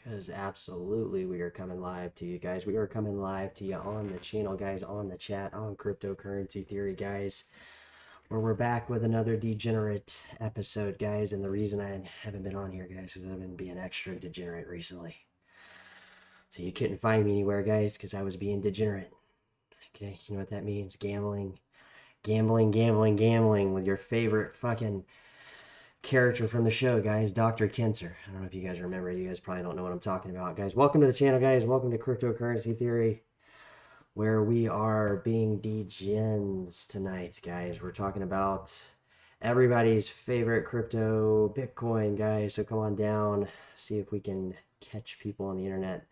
Because absolutely, we are coming live to you guys. We are coming live to you on the channel, guys, on the chat, on Cryptocurrency Theory, guys, where we're back with another degenerate episode, guys. And the reason I haven't been on here, guys, is I've been being extra degenerate recently. So you couldn't find me anywhere, guys, because I was being degenerate. Okay, you know what that means? Gambling, gambling, gambling, gambling with your favorite fucking character from the show, guys, Dr. Kinser. I don't know if you guys remember. You guys probably don't know what I'm talking about, guys. Welcome to the channel, guys. Welcome to Cryptocurrency Theory, where we are being degens tonight, guys. We're talking about everybody's favorite crypto, Bitcoin, guys. So come on down, see if we can catch people on the internet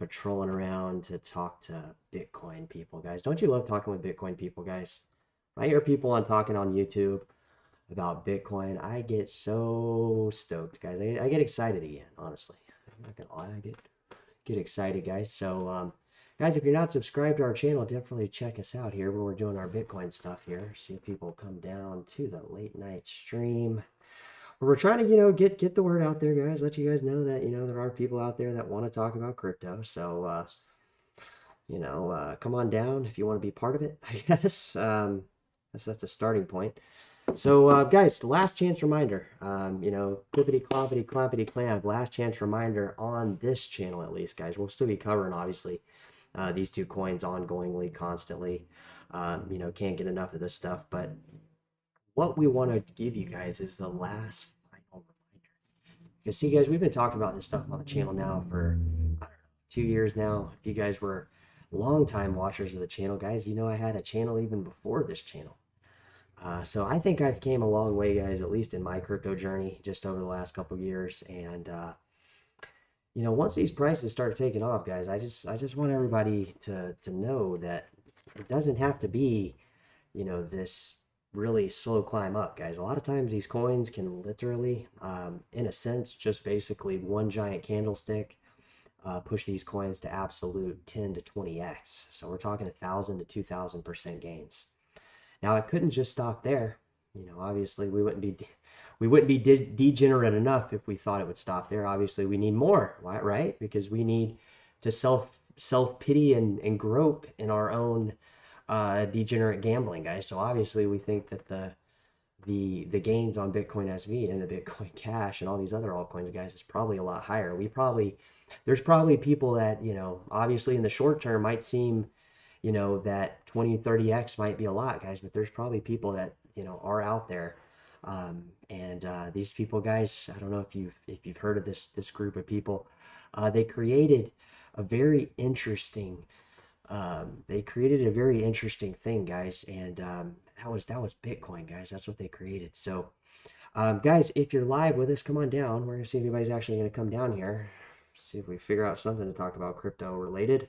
patrolling around to talk to Bitcoin people, guys. Don't you love talking with Bitcoin people, guys? I hear people on talking on YouTube about Bitcoin, I get so stoked, guys. I get excited again, honestly. I'm not gonna lie, I get excited, guys. So, guys, if you're not subscribed to our channel, definitely check us out here when we're doing our Bitcoin stuff here. See if people come down to the late night stream. Where we're trying to, get the word out there, guys. Let you guys know that, there are people out there that want to talk about crypto. So, come on down if you want to be part of it, I guess. That's a starting point. So, guys, last chance reminder, clippity cloppity clampity clamp, last chance reminder on this channel at least, guys. We'll still be covering, obviously, these two coins ongoingly, constantly. Can't get enough of this stuff, but what we want to give you guys is the last final reminder. Because, see, guys, we've been talking about this stuff on the channel now for, I don't know, 2 years now. If you guys were longtime watchers of the channel, guys, I had a channel even before this channel. So I think I've came a long way, guys, at least in my crypto journey, just over the last couple of years. And once these prices start taking off, guys, I just want everybody to know that it doesn't have to be, this really slow climb up, guys. A lot of times these coins can literally, in a sense, just basically one giant candlestick. Push these coins to absolute 10 to 20x. So we're talking 1,000 to 2,000% gains. Now it couldn't just stop there. Obviously we wouldn't be degenerate enough if we thought it would stop there. Obviously we need more, right? Because we need to self pity and grope in our own degenerate gambling, guys. So obviously we think that the gains on Bitcoin SV and the Bitcoin Cash and all these other altcoins, guys, is probably a lot higher. There's probably people that obviously in the short term might seem that 20, 30x might be a lot, guys, but there's probably people that, are out there. And these people, guys, I don't know if you've heard of this group of people. They created a very interesting, thing, guys. And that was Bitcoin, guys. That's what they created. So, guys, if you're live with us, come on down. We're going to see if anybody's actually going to come down here. See if we figure out something to talk about crypto related.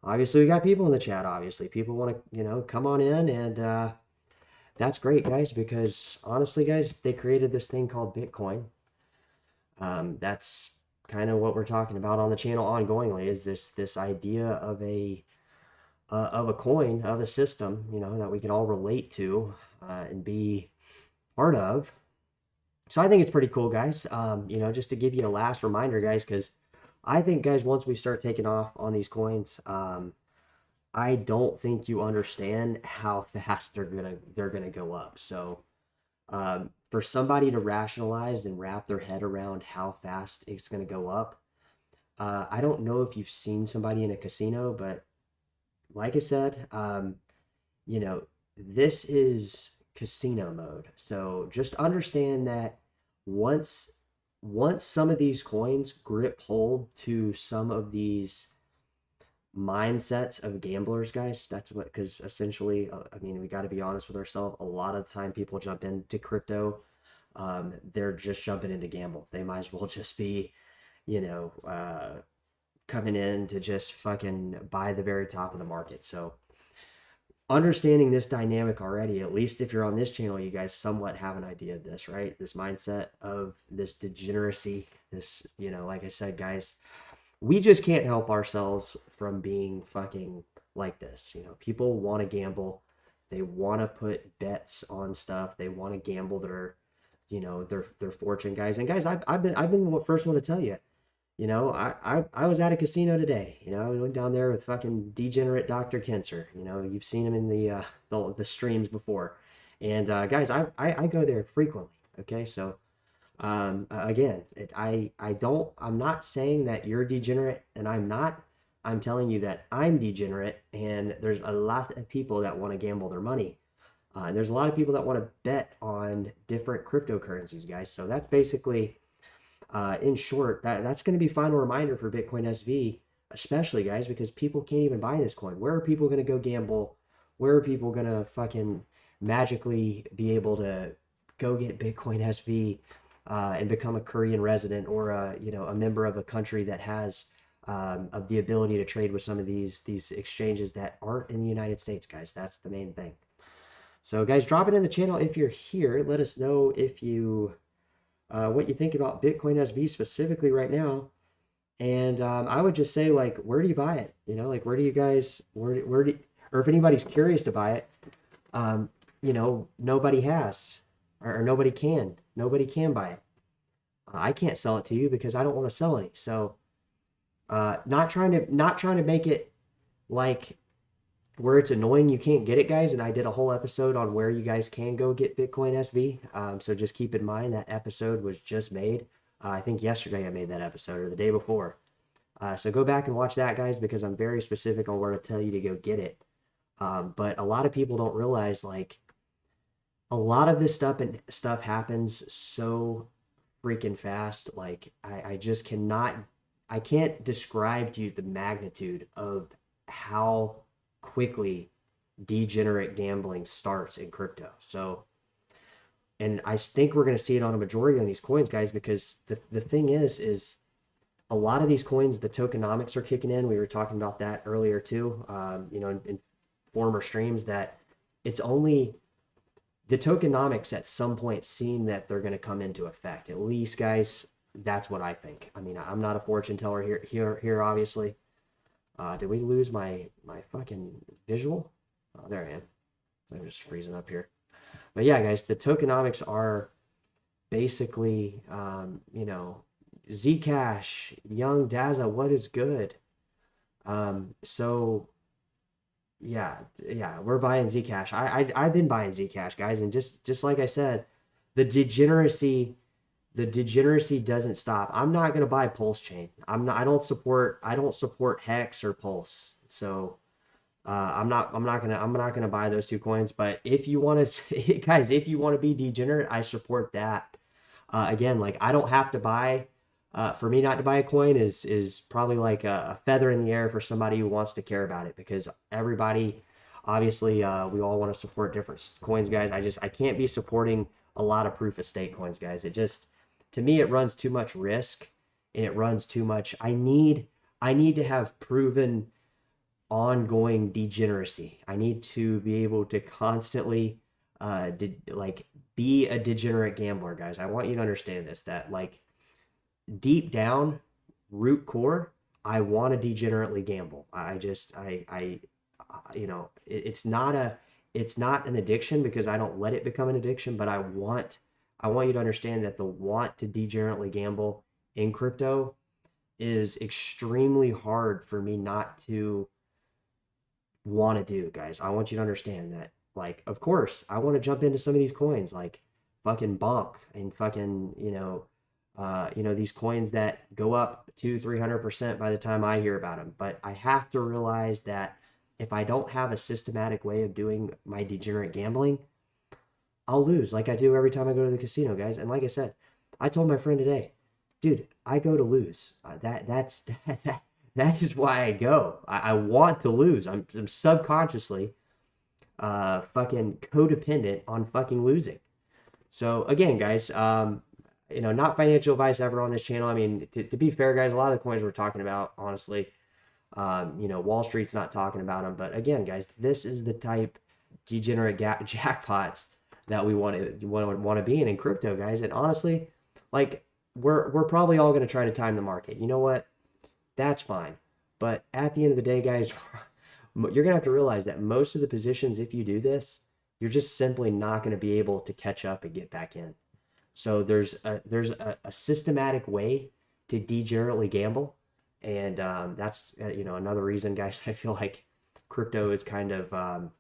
Obviously, we got people in the chat. Obviously, people want to, come on in, and that's great, guys, because honestly, guys, they created this thing called Bitcoin. That's kind of what we're talking about on the channel ongoingly, is this idea of a coin, of a system, that we can all relate to and be part of. So I think it's pretty cool, guys. Just to give you a last reminder, guys, because I think, guys, once we start taking off on these coins, I don't think you understand how fast they're gonna go up. So, for somebody to rationalize and wrap their head around how fast it's gonna go up, I don't know if you've seen somebody in a casino, but like I said, this is casino mode. So just understand that once some of these coins grip hold to some of these mindsets of gamblers, guys, that's what, because essentially, we got to be honest with ourselves. A lot of the time people jump into crypto, they're just jumping into gamble. They might as well just be, coming in to just fucking buy the very top of the market. So understanding this dynamic already, at least if you're on this channel, you guys somewhat have an idea of this, right? This mindset of this degeneracy, this, like I said, guys, we just can't help ourselves from being fucking like this. People want to gamble. They want to put bets on stuff. They want to gamble their fortune, guys. And guys, I've been the first one to tell you, You know, I was at a casino today. You know, we went down there with fucking degenerate Dr. Kinser. You know, you've seen him in the streams before. And guys, I go there frequently. Okay, so again, I'm not saying that you're degenerate and I'm not. I'm telling you that I'm degenerate, and there's a lot of people that want to gamble their money. And there's a lot of people that want to bet on different cryptocurrencies, guys. So that's basically, in short, that's going to be final reminder for Bitcoin SV, especially, guys, because people can't even buy this coin. Where are people going to go gamble? Where are people going to fucking magically be able to go get Bitcoin SV and become a Korean resident, or a member of a country that has of the ability to trade with some of these exchanges that aren't in the United States, guys? That's the main thing. So, guys, drop it in the channel if you're here. Let us know if you what you think about Bitcoin SV specifically right now. And I would just say, like, where do you buy it? You know, like, where do you guys, where do, or if anybody's curious to buy it, nobody has, or nobody can buy it. I can't sell it to you because I don't want to sell any. So, not trying to make it like where it's annoying you can't get it, guys. And I did a whole episode on where you guys can go get Bitcoin SV. So just keep in mind that episode was just made. I think yesterday I made that episode, or the day before. So go back and watch that, guys, because I'm very specific on where to tell you to go get it. But a lot of people don't realize, like, a lot of this stuff happens so freaking fast. Like, I just I can't describe to you the magnitude of how quickly degenerate gambling starts in crypto. So, and I think we're going to see it on a majority of these coins, guys, because the thing is a lot of these coins, the tokenomics are kicking in. We were talking about that earlier too, in former streams, that it's only the tokenomics at some point seem that they're going to come into effect. At least, guys, that's what I think. I mean, I'm not a fortune teller here, obviously. Did we lose my fucking visual? Oh, there I am. I'm just freezing up here. But yeah, guys, the tokenomics are basically, Zcash, Young Daza, what is good? So yeah, we're buying Zcash. I've been buying Zcash, guys, and just like I said, the degeneracy doesn't stop. I'm not gonna buy Pulse Chain. I don't support Hex or Pulse. So I'm not gonna buy those two coins. But if you want to, guys, if you want to be degenerate, I support that. Again, like, I don't have to buy. For me not to buy a coin is probably like a feather in the air for somebody who wants to care about it, because everybody, obviously, we all want to support different coins, guys. I can't be supporting a lot of proof of stake coins, guys. It just, to me, it runs too much risk, and it runs too much. I need to have proven ongoing degeneracy. I need to be able to constantly be a degenerate gambler, guys. I want you to understand this, that, like, deep down, root core, I want to degenerately gamble. It's not an addiction, because I don't let it become an addiction, but I want you to understand that the want to degenerately gamble in crypto is extremely hard for me not to want to do, guys. I want you to understand that, like, of course, I want to jump into some of these coins, like fucking Bonk and fucking, these coins that go up 200-300% by the time I hear about them. But I have to realize that if I don't have a systematic way of doing my degenerate gambling, I'll lose, like I do every time I go to the casino, guys. And like I said, I told my friend today, dude, I go to lose. That is why I go. I want to lose. I'm subconsciously fucking codependent on fucking losing. So again, guys, not financial advice ever on this channel. I mean, to be fair, guys, a lot of the coins we're talking about, honestly, Wall Street's not talking about them. But again, guys, this is the type degenerate jackpots that we want to be in crypto, guys. And honestly, like, we're probably all going to try to time the market. You know what? That's fine. But at the end of the day, guys, you're going to have to realize that most of the positions, if you do this, you're just simply not going to be able to catch up and get back in. So there's a systematic way to degenerately gamble. And that's, you know, another reason, guys, I feel like crypto is kind of,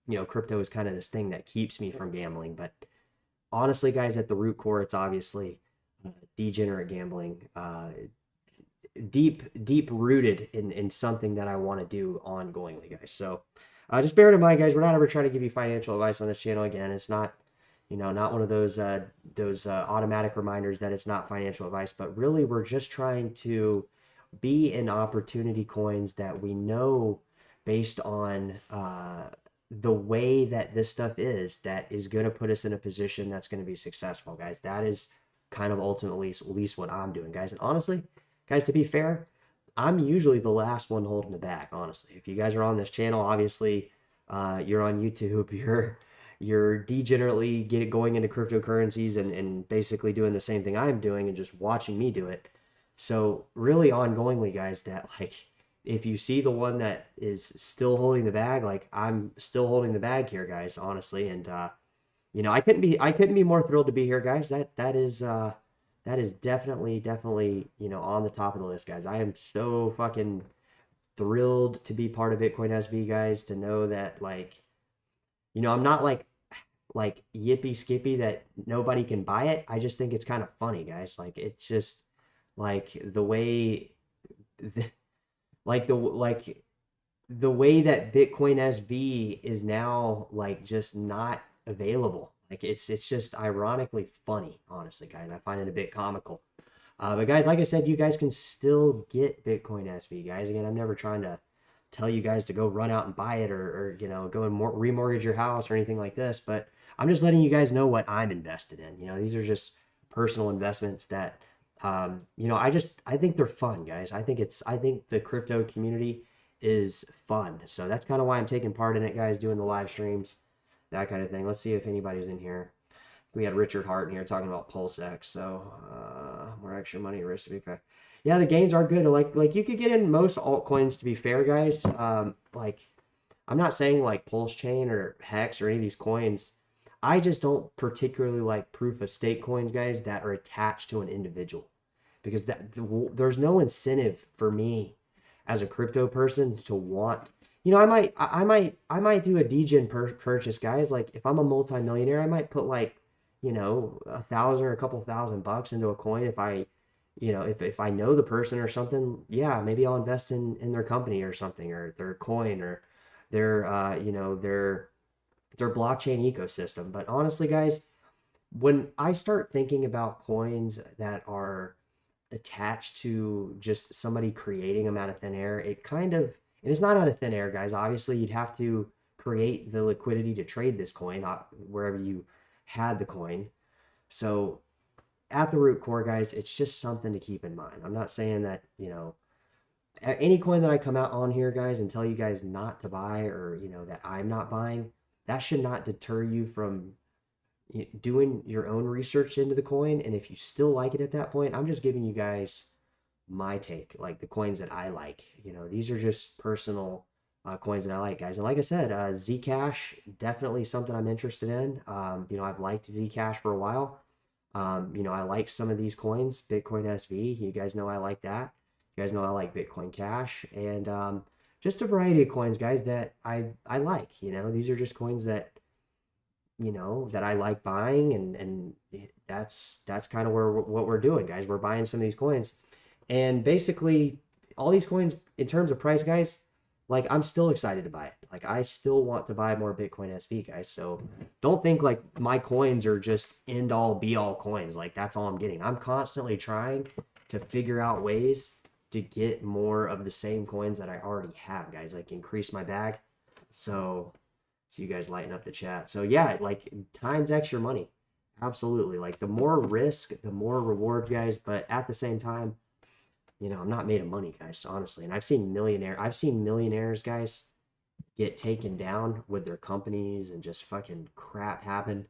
you know, crypto is kind of this thing that keeps me from gambling. But honestly, guys, at the root core, it's obviously degenerate gambling, deep rooted in something that I want to do ongoingly, guys. So just bear it in mind, guys. We're not ever trying to give you financial advice on this channel. Again, it's not, you know, not one of those automatic reminders that it's not financial advice, but really we're just trying to be in opportunity coins that we know, based on the way that this stuff is, that is going to put us in a position that's going to be successful, guys. That is kind of ultimately at least what I'm doing, guys. And honestly, guys, to be fair, I'm usually the last one holding the bag, honestly. If you guys are on this channel, obviously you're on YouTube, you're degenerately going into cryptocurrencies and basically doing the same thing I'm doing and just watching me do it. So really ongoingly, guys, that like, if you see the one that is still holding the bag, like I'm still holding the bag here, guys, honestly. And you know, I couldn't be more thrilled to be here, guys. That is definitely, you know, on the top of the list, guys. I am so fucking thrilled to be part of Bitcoin SB, guys, to know that, like, you know, I'm not like yippee skippy that nobody can buy it. I just think it's kind of funny, guys. Like, it's just like the way the way that Bitcoin SV is now like just not available. Like it's just ironically funny, honestly, guys. I find it a bit comical. But guys, like I said, you guys can still get Bitcoin SV, guys. Again, I'm never trying to tell you guys to go run out and buy it, or you know, go and remortgage your house or anything like this. But I'm just letting you guys know what I'm invested in. You know, these are just personal investments that, you know, I think they're fun, guys. I think the crypto community is fun. So that's kind of why I'm taking part in it, guys, doing the live streams, that kind of thing. Let's see if anybody's in here. We had Richard Hart in here talking about PulseX. So more extra money risk to be fair. Yeah, the gains are good. And like you could get in most altcoins, to be fair, guys. Like I'm not saying like Pulse Chain or Hex or any of these coins. I just don't particularly like proof of stake coins, guys, that are attached to an individual, because there's no incentive for me as a crypto person to want, you know, I might do a degen purchase, guys. Like if I'm a multimillionaire, I might put like, you know, $1,000 or a couple $1,000 into a coin. If I, you know, if I know the person or something, yeah, maybe I'll invest in their company or something, or their coin, or their, you know, their blockchain ecosystem. But honestly, guys, when I start thinking about coins that are attached to just somebody creating them out of thin air, it kind of, and it's not out of thin air, guys. Obviously, you'd have to create the liquidity to trade this coin wherever you had the coin. So at the root core, guys, it's just something to keep in mind. I'm not saying that, you know, any coin that I come out on here, guys, and tell you guys not to buy, or, you know, that I'm not buying, that should not deter you from doing your own research into the coin. And if you still like it at that point, I'm just giving you guys my take, like the coins that I like. You know, these are just personal coins that I like, guys. And like I said, Zcash, definitely something I'm interested in. You know, I've liked Zcash for a while. You know, I like some of these coins, Bitcoin SV. You guys know I like that. You guys know I like Bitcoin Cash, and just a variety of coins, guys, that I like. You know, these are just coins that, you know, that I like buying, and that's kind of what we're doing, guys. We're buying some of these coins, and basically all these coins in terms of price, guys, like I'm still excited to buy it. Like I still want to buy more Bitcoin SV, guys. So don't think like my coins are just end all be all coins. Like that's all I'm getting. I'm constantly trying to figure out ways to get more of the same coins that I already have, guys. Like increase my bag. So you guys lighten up the chat. So yeah, like times extra money. Absolutely. Like the more risk, the more reward, guys. But at the same time, you know, I'm not made of money, guys, honestly. And I've seen millionaires, guys, get taken down with their companies and just fucking crap happen.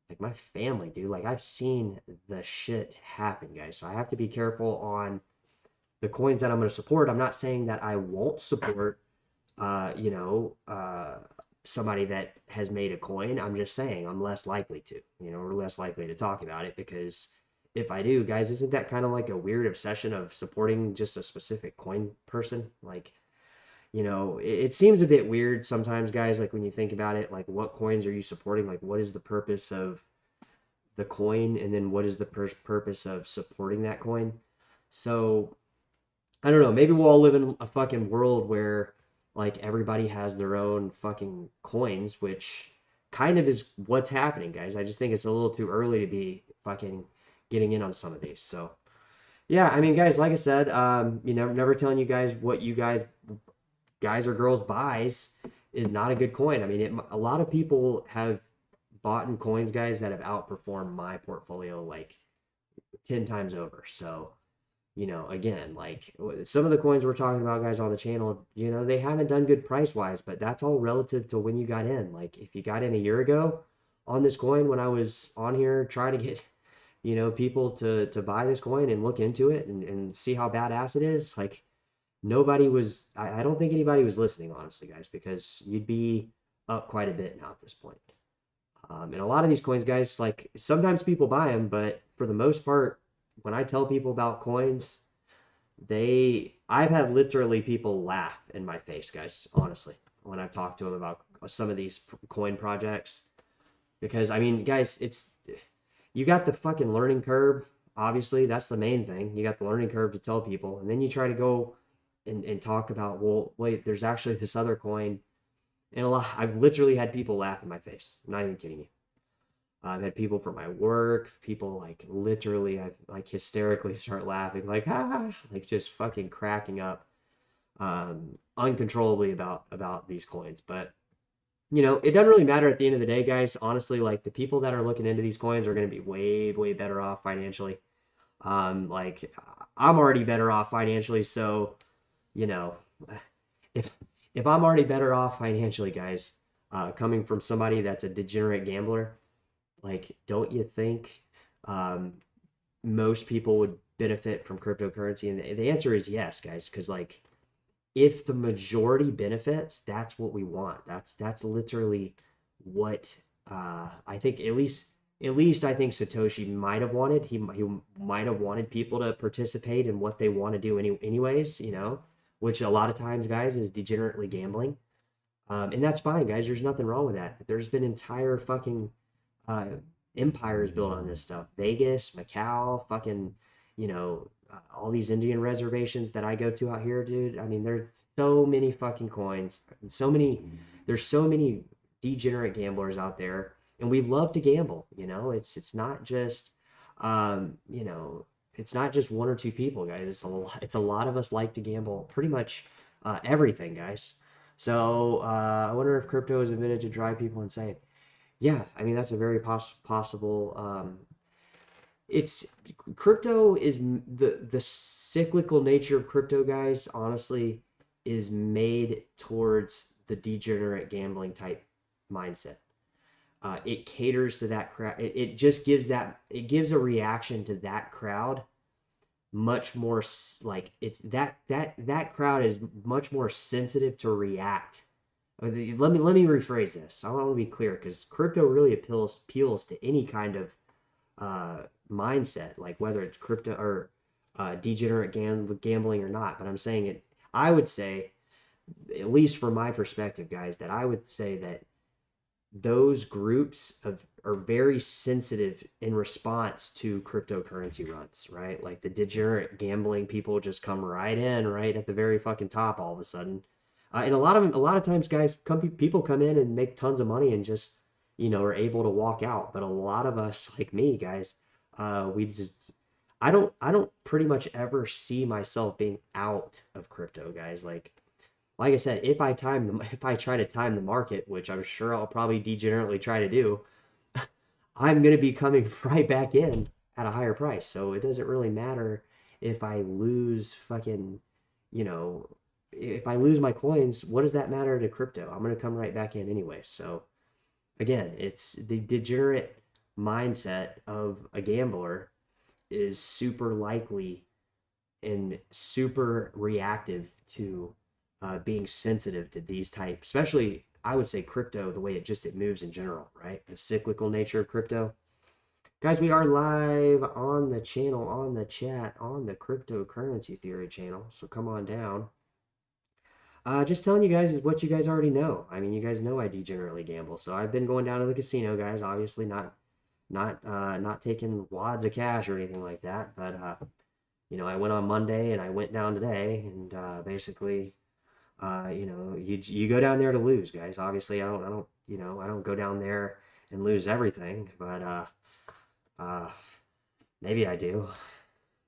Like my family, dude. Like I've seen the shit happen, guys. So I have to be careful on the coins that I'm going to support. I'm not saying that I won't support, you know, somebody that has made a coin. I'm just saying I'm less likely to, you know, or less likely to talk about it, because if I do, guys, isn't that kind of like a weird obsession of supporting just a specific coin person? Like, it seems a bit weird sometimes, guys, like when you think about it, like what coins are you supporting? Like, what is the purpose of the coin? And then what is the purpose of supporting that coin? So, I don't know. Maybe we'll all live in a fucking world where like everybody has their own fucking coins, which kind of is what's happening, guys. I just think it's a little too early to be fucking getting in on some of these. So, yeah, I mean, guys, like I said, never telling you guys what you guys or girls buys is not a good coin. I mean, a lot of people have bought in coins, guys, that have outperformed my portfolio like 10 times over. So, again, like some of the coins we're talking about, guys, on the channel, they haven't done good price wise, but that's all relative to when you got in. Like if you got in a year ago on this coin, when I was on here trying to get, people to buy this coin and look into it and see how badass it is, like nobody was, I don't think anybody was listening, honestly, guys, because you'd be up quite a bit now at this point. And a lot of these coins, guys, like sometimes people buy them, but for the most part, when I tell people about coins, I've had literally people laugh in my face, guys, honestly, when I've talked to them about some of these coin projects. Because, I mean, guys, you got the fucking learning curve. Obviously, that's the main thing. You got the learning curve to tell people. And then you try to go and talk about, well, wait, there's actually this other coin. And I've literally had people laugh in my face. I'm not even kidding you. I've had people from my work, people like literally, I like hysterically start laughing, like like just fucking cracking up, uncontrollably about these coins. But it doesn't really matter at the end of the day, guys. Honestly, like the people that are looking into these coins are going to be way, way better off financially. Like I'm already better off financially, so you know, if I'm already better off financially, guys, coming from somebody that's a degenerate gambler, like, don't you think um, most people would benefit from cryptocurrency? And the answer is yes, guys, because like if the majority benefits, that's what we want. That's literally what I think. At least I think Satoshi might have wanted. He might have wanted people to participate in what they want to do anyways. Which a lot of times, guys, is degenerately gambling. And that's fine, guys. There's nothing wrong with that. There's been entire fucking uh, empires built on this stuff. Vegas, Macau, fucking, all these Indian reservations that I go to out here, dude. I mean, there's so many fucking coins, and there's so many degenerate gamblers out there, and we love to gamble. It's not just, it's not just one or two people, guys. It's a lot of us like to gamble pretty much everything, guys. So I wonder if crypto is invented to drive people insane. Yeah, I mean that's a very possible. It's crypto is the cyclical nature of crypto, guys. Honestly, is made towards the degenerate gambling type mindset. It caters to that crowd. It just gives a reaction to that crowd much more like it's that crowd is much more sensitive to react. Let me rephrase this. I want to be clear because crypto really appeals to any kind of mindset, like whether it's crypto or degenerate gambling or not. But I'm saying it. I would say, at least from my perspective, guys, that I would say that those groups are very sensitive in response to cryptocurrency runs, right? Like the degenerate gambling people just come right in, right at the very fucking top all of a sudden. And a lot of times, guys, people come in and make tons of money and just are able to walk out. But a lot of us, like me, guys, we just I don't pretty much ever see myself being out of crypto, guys. Like I said, if I try to time the market, which I'm sure I'll probably degenerately try to do, I'm gonna be coming right back in at a higher price. So it doesn't really matter if I lose fucking, if I lose my coins, what does that matter to crypto? I'm gonna come right back in anyway. So again, it's the degenerate mindset of a gambler is super likely and super reactive to being sensitive to these type, especially I would say crypto, the way it moves in general, right? The cyclical nature of crypto. Guys, we are live on the channel, on the chat, on the cryptocurrency theory channel. So come on down. Just telling you guys what you guys already know. I mean, you guys know I degenerately gamble. So I've been going down to the casino, guys. Obviously not taking wads of cash or anything like that. But you know, I went on Monday and I went down today, and basically, you know, you go down there to lose, guys. Obviously, you know, I don't go down there and lose everything, but maybe I do.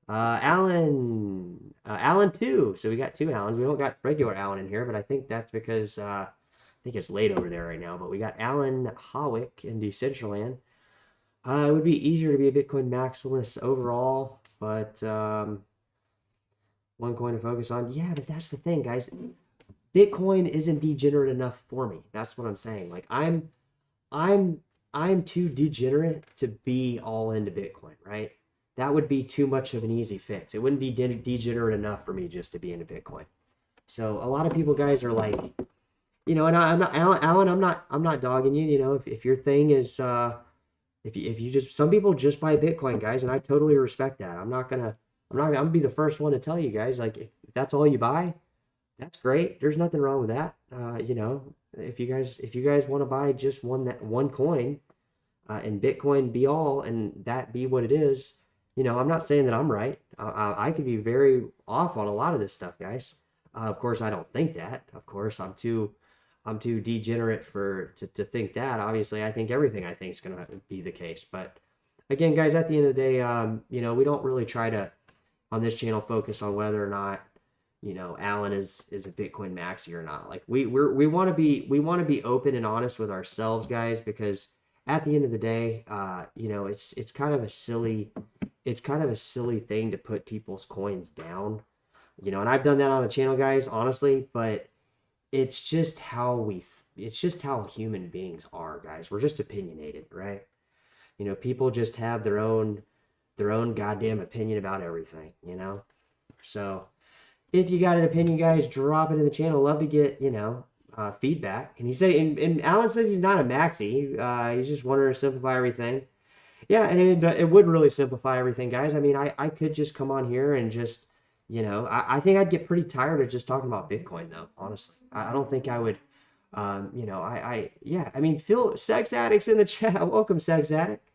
Alan too. So we got two Allens. We don't got regular Alan in here, but I think that's because I think it's late over there right now. But we got Alan Howick in Decentraland. It would be easier to be a Bitcoin maximalist overall, but one coin to focus on. Yeah, but that's the thing, guys. Bitcoin isn't degenerate enough for me. That's what I'm saying. Like I'm too degenerate to be all into Bitcoin, right? That would be too much of an easy fix. It wouldn't be degenerate enough for me just to be into Bitcoin. So a lot of people, guys, are like, you know, and I'm not Alan. I'm not dogging you. You know, if your thing is, if you just, some people just buy Bitcoin, guys, and I totally respect that. I'm gonna be the first one to tell you guys, like, if that's all you buy, that's great. There's nothing wrong with that. You know, if you guys want to buy just one coin, and Bitcoin be all, and that be what it is. You know, I'm not saying that I'm right. I could be very off on a lot of this stuff, guys. Of course, I don't think that. Of course, I'm too degenerate to think that. Obviously, I think everything I think is going to be the case. But again, guys, at the end of the day, you know, we don't really try to, on this channel, focus on whether or not, you know, Alan is a Bitcoin maxi or not. Like we want to be open and honest with ourselves, guys, because at the end of the day, you know, it's kind of a silly thing to put people's coins down, you know, and I've done that on the channel, guys, honestly, but it's just how it's just how human beings are, guys. We're just opinionated, right? You know, people just have their own goddamn opinion about everything, you know? So if you got an opinion, guys, drop it in the channel. Love to get, you know, feedback. And he said, and Alan says he's not a maxi. He's just wanting to simplify everything. Yeah, and it would really simplify everything, guys. I mean, I could just come on here and just, you know, I think I'd get pretty tired of just talking about Bitcoin, though, honestly. I don't think I would, you know, yeah, I mean, Phil, Sex Addict's in the chat. Welcome, Sex Addict.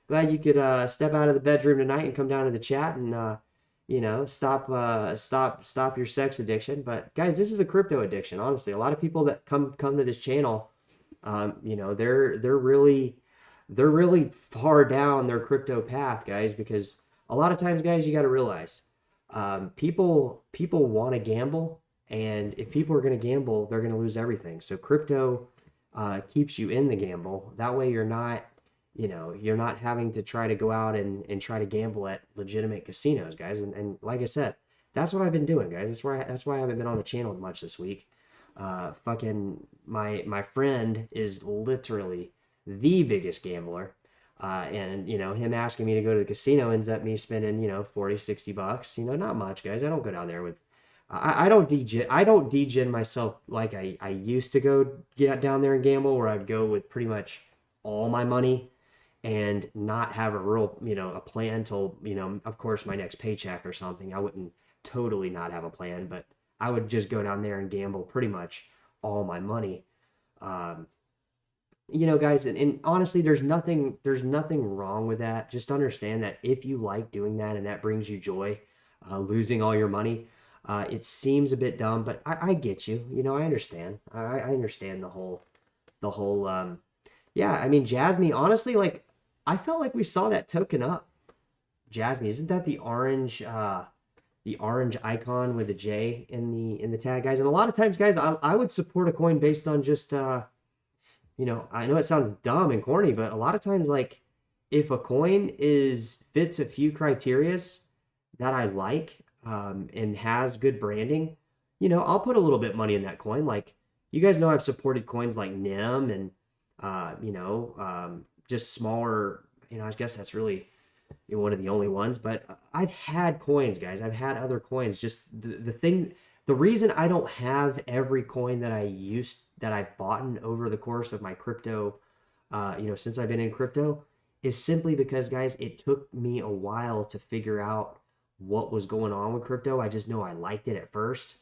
Glad you could step out of the bedroom tonight and come down to the chat and, you know, stop your sex addiction. But, guys, this is a crypto addiction, honestly. A lot of people that come to this channel, you know, they're really far down their crypto path, guys, because a lot of times, guys, you got to realize people want to gamble, and if people are going to gamble, they're going to lose everything. So crypto keeps you in the gamble. That way you're not, you know, you're not having to try to go out and try to gamble at legitimate casinos, guys. And like I said, that's what I've been doing, guys. That's why I haven't been on the channel much this week. Fucking my friend is literally the biggest gambler, and you know, him asking me to go to the casino ends up me spending, you know, 40-60 bucks. You know, not much, guys. I don't go down there with I don't degen myself like I used to go get down there and gamble, where I'd go with pretty much all my money and not have a real, you know, a plan till, you know, of course, my next paycheck or something. I wouldn't totally not have a plan, but I would just go down there and gamble pretty much all my money. You know, guys, and honestly, there's nothing wrong with that. Just understand that if you like doing that and that brings you joy, losing all your money, it seems a bit dumb, but I get you. You know, I understand. I understand the whole, yeah. I mean, Jasmine, honestly, like, I felt like we saw that token up. Jasmine, isn't that the orange icon with a J in the tag, guys? And a lot of times, guys, I would support a coin based on just you know, I know it sounds dumb and corny, but a lot of times, like, if a coin fits a few criterias that I like, and has good branding, you know, I'll put a little bit money in that coin. Like, you guys know I've supported coins like NIM and, you know, just smaller, you know, I guess that's really one of the only ones, but I've had coins, guys. I've had other coins. Just the reason I don't have every coin that I've bought over the course of my crypto, you know, since I've been in crypto, is simply because, guys, it took me a while to figure out what was going on with crypto. I just know I liked it at first.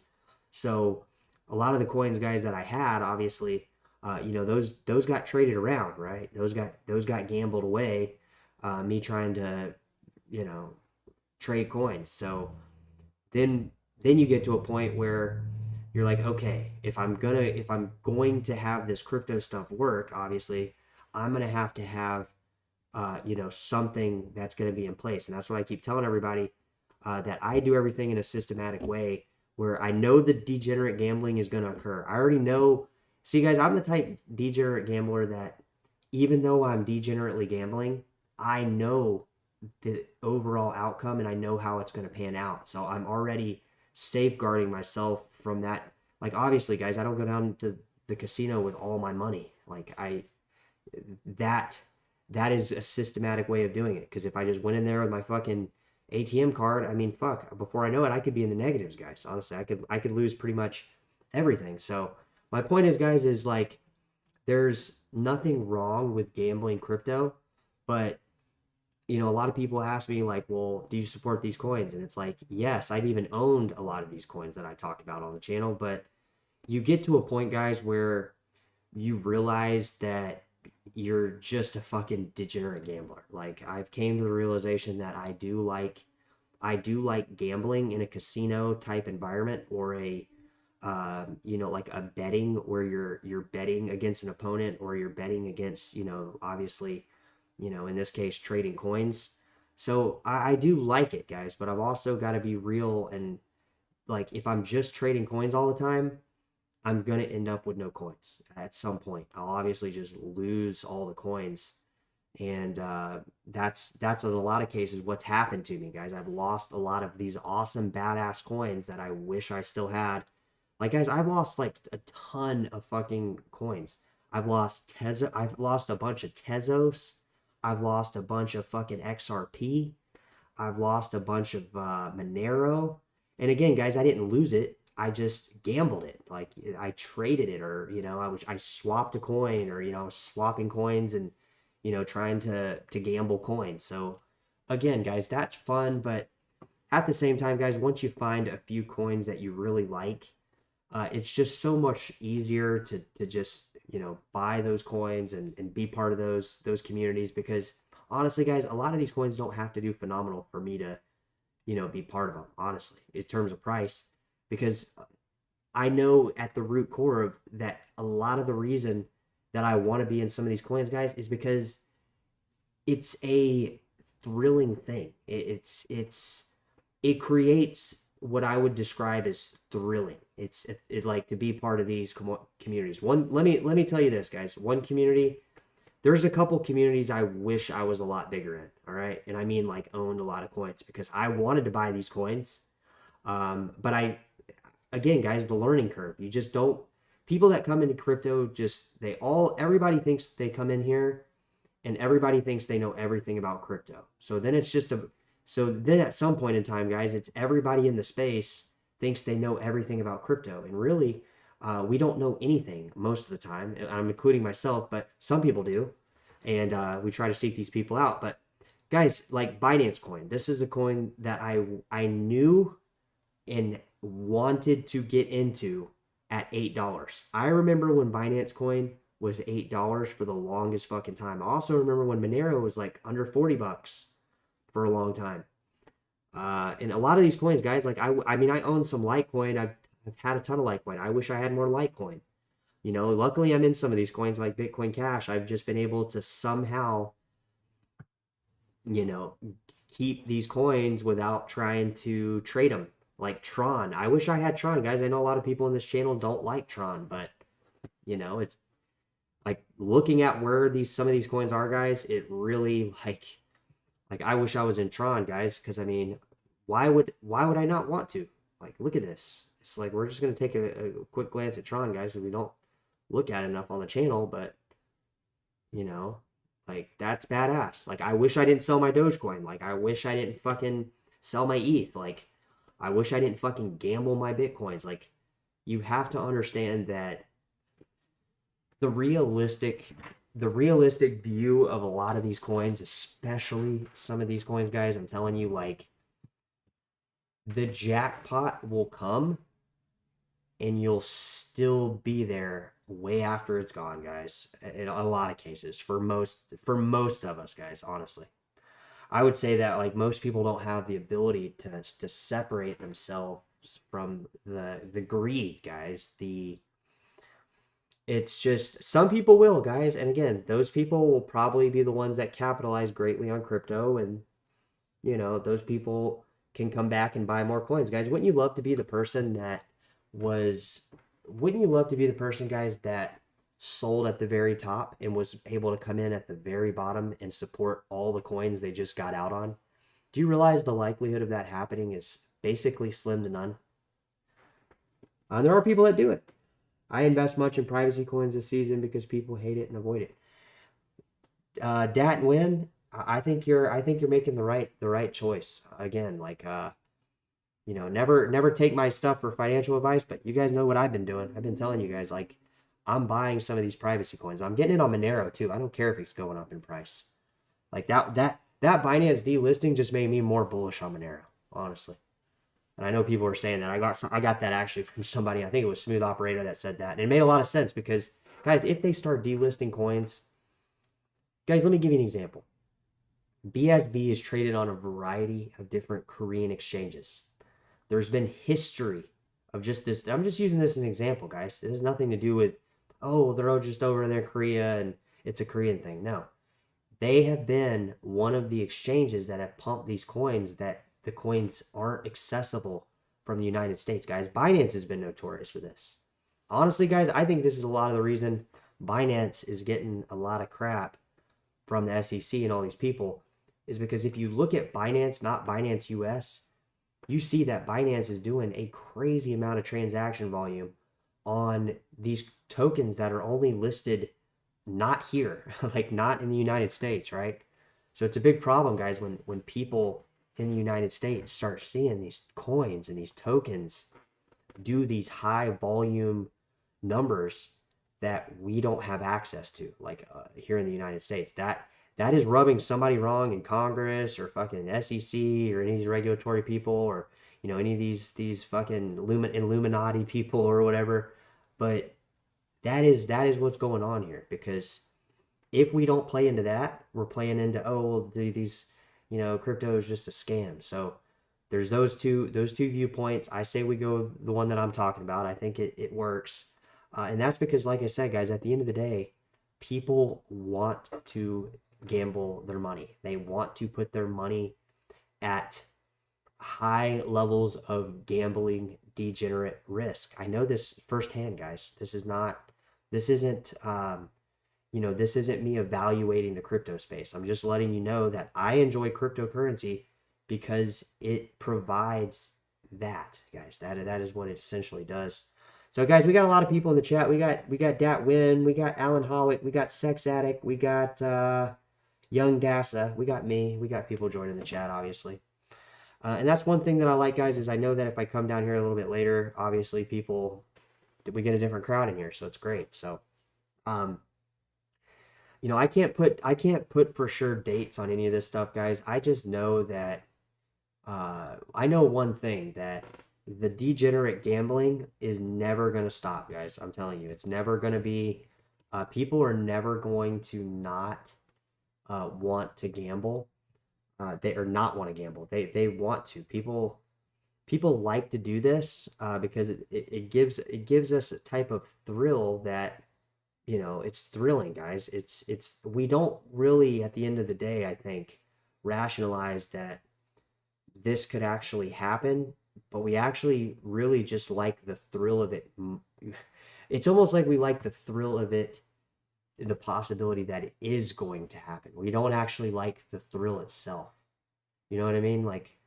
So a lot of the coins, guys, that I had, obviously, those got traded around, right? Those got gambled away. Me trying to, you know, trade coins. So then you get to a point where you're like, okay, if I'm going to have this crypto stuff work, obviously, I'm gonna have to have something that's going to be in place. And that's what I keep telling everybody, that I do everything in a systematic way where I know the degenerate gambling is going to occur. I already know. See, guys, I'm the type degenerate gambler that even though I'm degenerately gambling, I know the overall outcome and I know how it's going to pan out. So I'm already safeguarding myself from that. Like, obviously, guys, I don't go down to the casino with all my money. Like, that that is a systematic way of doing it. Because if I just went in there with my fucking ATM card, I mean, fuck, before I know it, I could be in the negatives, guys. Honestly, I could lose pretty much everything. So my point is, guys, is like there's nothing wrong with gambling crypto, but a lot of people ask me like, well, do you support these coins? And it's like, yes, I've even owned a lot of these coins that I talk about on the channel, but you get to a point, guys, where you realize that you're just a fucking degenerate gambler. Like, I've came to the realization that I do like gambling in a casino type environment, or like a betting where you're betting against an opponent, or you're betting against, obviously, in this case, trading coins. So I do like it, guys, but I've also got to be real. And like, if I'm just trading coins all the time, I'm gonna end up with no coins at some point. I'll obviously just lose all the coins, and that's in a lot of cases what's happened to me, guys. I've lost a lot of these awesome badass coins that I wish I still had. Like, guys, I've lost like a ton of fucking coins. I've lost a bunch of Tezos. I've lost a bunch of fucking XRP. I've lost a bunch of Monero. And again, guys, I didn't lose it. I just gambled it. Like, I traded it, or I swapped a coin, or I was swapping coins and trying to gamble coins. So again, guys, that's fun, but at the same time, guys, once you find a few coins that you really like, it's just so much easier to just buy those coins and be part of those communities, because honestly, guys, a lot of these coins don't have to do phenomenal for me to be part of them, honestly, in terms of price, because I know at the root core of that, a lot of the reason that I want to be in some of these coins, guys, is because it's a thrilling thing. It creates what I would describe as thrilling. It like to be part of these communities. Let me tell you this, guys. One community, there's a couple communities I wish I was a lot bigger in. All right, and I mean like owned a lot of coins, because I wanted to buy these coins, but again, guys, the learning curve. You just don't. People that come into crypto, everybody thinks they come in here and everybody thinks they know everything about crypto. So then at some point in time, guys, it's everybody in the space thinks they know everything about crypto. And really, we don't know anything most of the time. I'm including myself, but some people do. And we try to seek these people out. But guys, like Binance Coin, this is a coin that I knew and wanted to get into at $8. I remember when Binance Coin was $8 for the longest fucking time. I also remember when Monero was like under $40 for a long time. And a lot of these coins, guys, like I mean, I own some Litecoin. I've had a ton of Litecoin. I wish I had more Litecoin. Luckily I'm in some of these coins like Bitcoin Cash. I've just been able to somehow, keep these coins without trying to trade them. Like Tron. I wish I had Tron, guys. I know a lot of people in this channel don't like Tron, but it's like looking at where some of these coins are, guys, it really like I wish I was in Tron, guys, because I mean, why would I not want to? Like, look at this. It's like we're just gonna take a quick glance at Tron, guys, because we don't look at it enough on the channel, but like that's badass. Like, I wish I didn't sell my Dogecoin. Like, I wish I didn't fucking sell my ETH. Like, I wish I didn't fucking gamble my Bitcoins. Like, you have to understand that the realistic the realistic view of a lot of these coins, especially some of these coins, guys, I'm telling you, like, the jackpot will come and you'll still be there way after it's gone, guys. In a lot of cases, for most of us, guys, honestly. I would say that like most people don't have the ability to separate themselves from the greed, guys. It's just some people will, guys, and again, those people will probably be the ones that capitalize greatly on crypto, and those people can come back and buy more coins, guys. Wouldn't you love to be the person that was? Wouldn't you love to be the person, guys, that sold at the very top and was able to come in at the very bottom and support all the coins they just got out on? Do you realize the likelihood of that happening is basically slim to none? There are people that do it. I invest much in privacy coins this season because people hate it and avoid it. Dat and Win, I think you're making the right choice. Again, like never take my stuff for financial advice, but you guys know what I've been doing. I've been telling you guys, like, I'm buying some of these privacy coins. I'm getting it on Monero too. I don't care if it's going up in price. Like that Binance delisting just made me more bullish on Monero, honestly. And I know people are saying that. I got that actually from somebody. I think it was Smooth Operator that said that. And it made a lot of sense because, guys, if they start delisting coins, guys, let me give you an example. BSB is traded on a variety of different Korean exchanges. There's been history of just this. I'm just using this as an example, guys. It has nothing to do with, oh, they're just over there in Korea and it's a Korean thing. No. They have been one of the exchanges that have pumped these coins that the coins aren't accessible from the United States, guys. Binance has been notorious for this. Honestly, guys, I think this is a lot of the reason Binance is getting a lot of crap from the SEC and all these people is because if you look at Binance, not Binance US, you see that Binance is doing a crazy amount of transaction volume on these tokens that are only listed not here, like not in the United States, right? So it's a big problem, guys, when people in the United States start seeing these coins and these tokens do these high volume numbers that we don't have access to, like here in the United States. That is rubbing somebody wrong in Congress or fucking SEC or any of these regulatory people or any of these fucking Illuminati people or whatever. But that is what's going on here, because if we don't play into that, we're playing into, oh, well, these crypto is just a scam. So there's those two viewpoints. I say we go the one that I'm talking about. I think it works. And that's because, like I said, guys, at the end of the day, people want to gamble their money. They want to put their money at high levels of gambling degenerate risk. I know this firsthand, guys. This isn't me evaluating the crypto space. I'm just letting you know that I enjoy cryptocurrency because it provides that, guys. That is what it essentially does. So, guys, we got a lot of people in the chat. We got Dat Win, we got Alan Howick, we got Sex Addict, we got Young Dasa, we got me, we got people joining the chat, obviously. And that's one thing that I like, guys, is I know that if I come down here a little bit later, obviously we get a different crowd in here, so it's great. So, I can't put for sure dates on any of this stuff, guys. I just know that I know one thing, that the degenerate gambling is never going to stop, guys. I'm telling you, it's never going to be. People are never going to not want to gamble. They or not want to gamble. They want to. People like to do this because it gives us a type of thrill that it's thrilling, guys. It's we don't really, at the end of the day, I think, rationalize that this could actually happen, but we actually really just like the thrill of it. It's almost like we like the thrill of it, the possibility that it is going to happen. We don't actually like the thrill itself. You know what I mean? Like,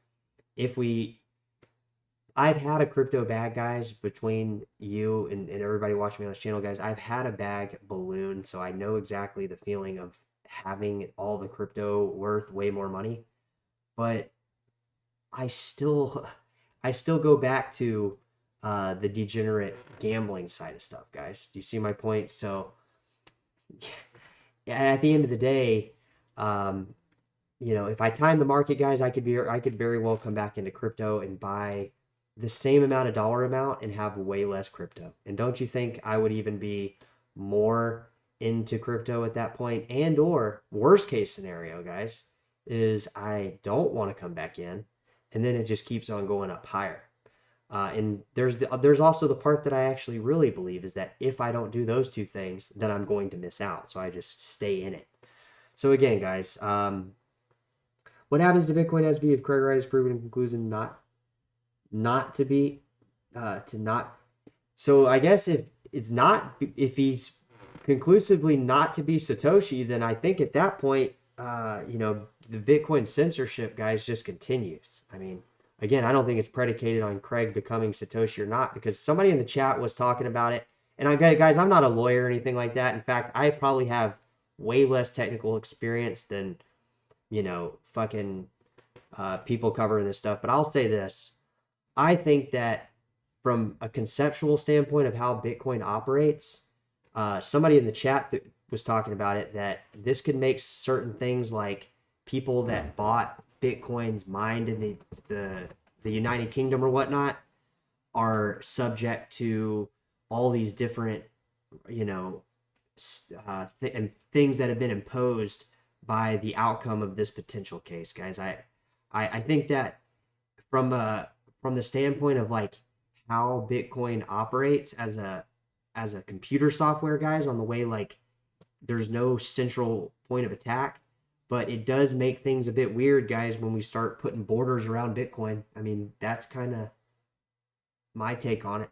I've had a crypto bag, guys, between you and everybody watching me on this channel, guys. I've had a bag balloon, so I know exactly the feeling of having all the crypto worth way more money. But I still go back to the degenerate gambling side of stuff, guys. Do you see my point? So at the end of the day, if I time the market, guys, I could very well come back into crypto and buy the same amount of dollar amount and have way less crypto. And don't you think I would even be more into crypto at that point? And or worst case scenario, guys, is I don't want to come back in, and then it just keeps on going up higher. And there's also the part that I actually really believe is that if I don't do those two things, then I'm going to miss out. So I just stay in it. So again, guys, what happens to Bitcoin SV if Craig Wright is proven in conclusion not to be to not? So I guess if he's conclusively not to be Satoshi, then I think at that point, the Bitcoin censorship, guys, just continues. I mean, again, I don't think it's predicated on Craig becoming Satoshi or not, because somebody in the chat was talking about it. And guys, I'm not a lawyer or anything like that. In fact, I probably have way less technical experience than, fucking people covering this stuff. But I'll say this. I think that from a conceptual standpoint of how Bitcoin operates, somebody in the chat was talking about it, that this could make certain things like people that bought Bitcoins mined in the United Kingdom or whatnot are subject to all these different, things that have been imposed by the outcome of this potential case, guys. I think that from the standpoint of like how Bitcoin operates as a computer software, guys, on the way, like there's no central point of attack, but it does make things a bit weird, guys, when we start putting borders around Bitcoin. I mean, that's kind of my take on it.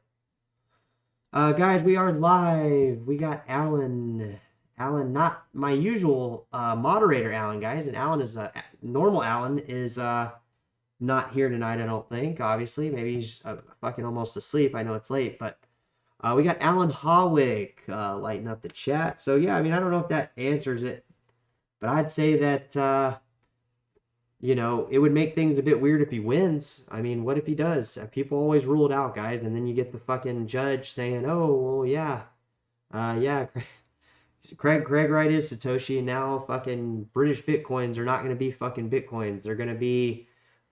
Guys, we are live. We got Alan. Alan, not my usual moderator Alan, guys. And Alan is normal Alan is not here tonight, I don't think. Obviously, maybe he's fucking almost asleep. I know it's late, but we got Alan Hawick lighting up the chat. So yeah, I mean, I don't know if that answers it, but I'd say that it would make things a bit weird if he wins. I mean, what if he does? People always rule it out, guys, and then you get the fucking judge saying, "Oh, well, yeah, Craig Wright is Satoshi, and now fucking British Bitcoins are not going to be fucking Bitcoins. They're going to be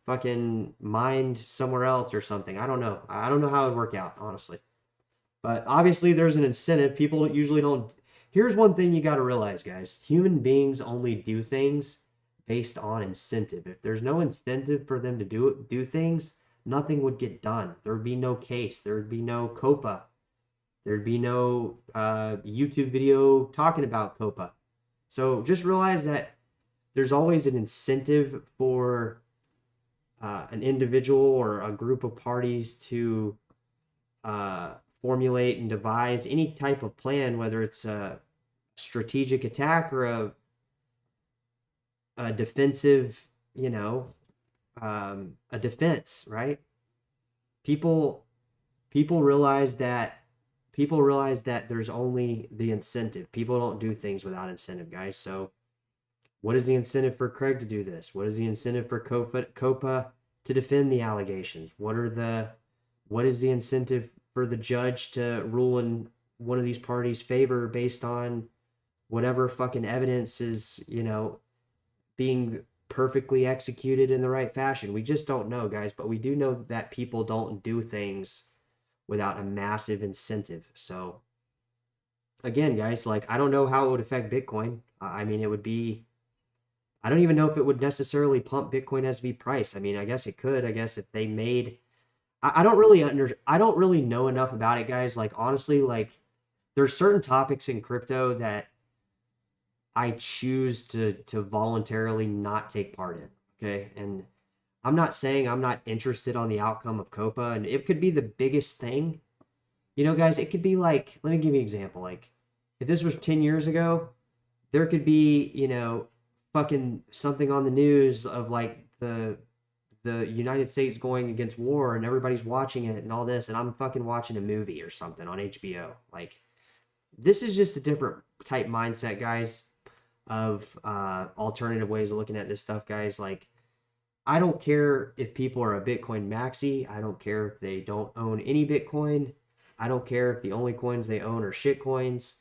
fucking mined somewhere else or something." I don't know. I don't know how it would work out, honestly. But obviously there's an incentive. People usually don't. Here's one thing you got to realize, guys. Human beings only do things based on incentive. If there's no incentive for them to do things, nothing would get done. There would be no case. There would be no COPA. There'd be no YouTube video talking about COPA. So just realize that there's always an incentive for an individual or a group of parties to formulate and devise any type of plan, whether it's a strategic attack or a defensive, a defense, right? People realize that there's only the incentive. People don't do things without incentive, guys. So what is the incentive for Craig to do this? What is the incentive for COPA to defend the allegations? What is the incentive for the judge to rule in one of these parties' favor based on whatever fucking evidence is, being perfectly executed in the right fashion? We just don't know, guys, but we do know that people don't do things without a massive incentive. So again, guys, like, I don't know how it would affect Bitcoin. I mean, I don't even know if it would necessarily pump Bitcoin SV price. I mean, I guess it could. I guess if they made, I don't really know enough about it, guys. Like, honestly, like, there's certain topics in crypto that I choose to voluntarily not take part in. Okay. And I'm not saying I'm not interested on the outcome of COPA, and it could be the biggest thing. Guys, it could be like, let me give you an example. Like, if this was 10 years ago, there could be, fucking something on the news of like the United States going against war and everybody's watching it and all this, and I'm fucking watching a movie or something on HBO. Like, this is just a different type mindset, guys, of alternative ways of looking at this stuff, guys. Like, I don't care if people are a Bitcoin maxi. I don't care if they don't own any Bitcoin. I don't care if the only coins they own are shit coins.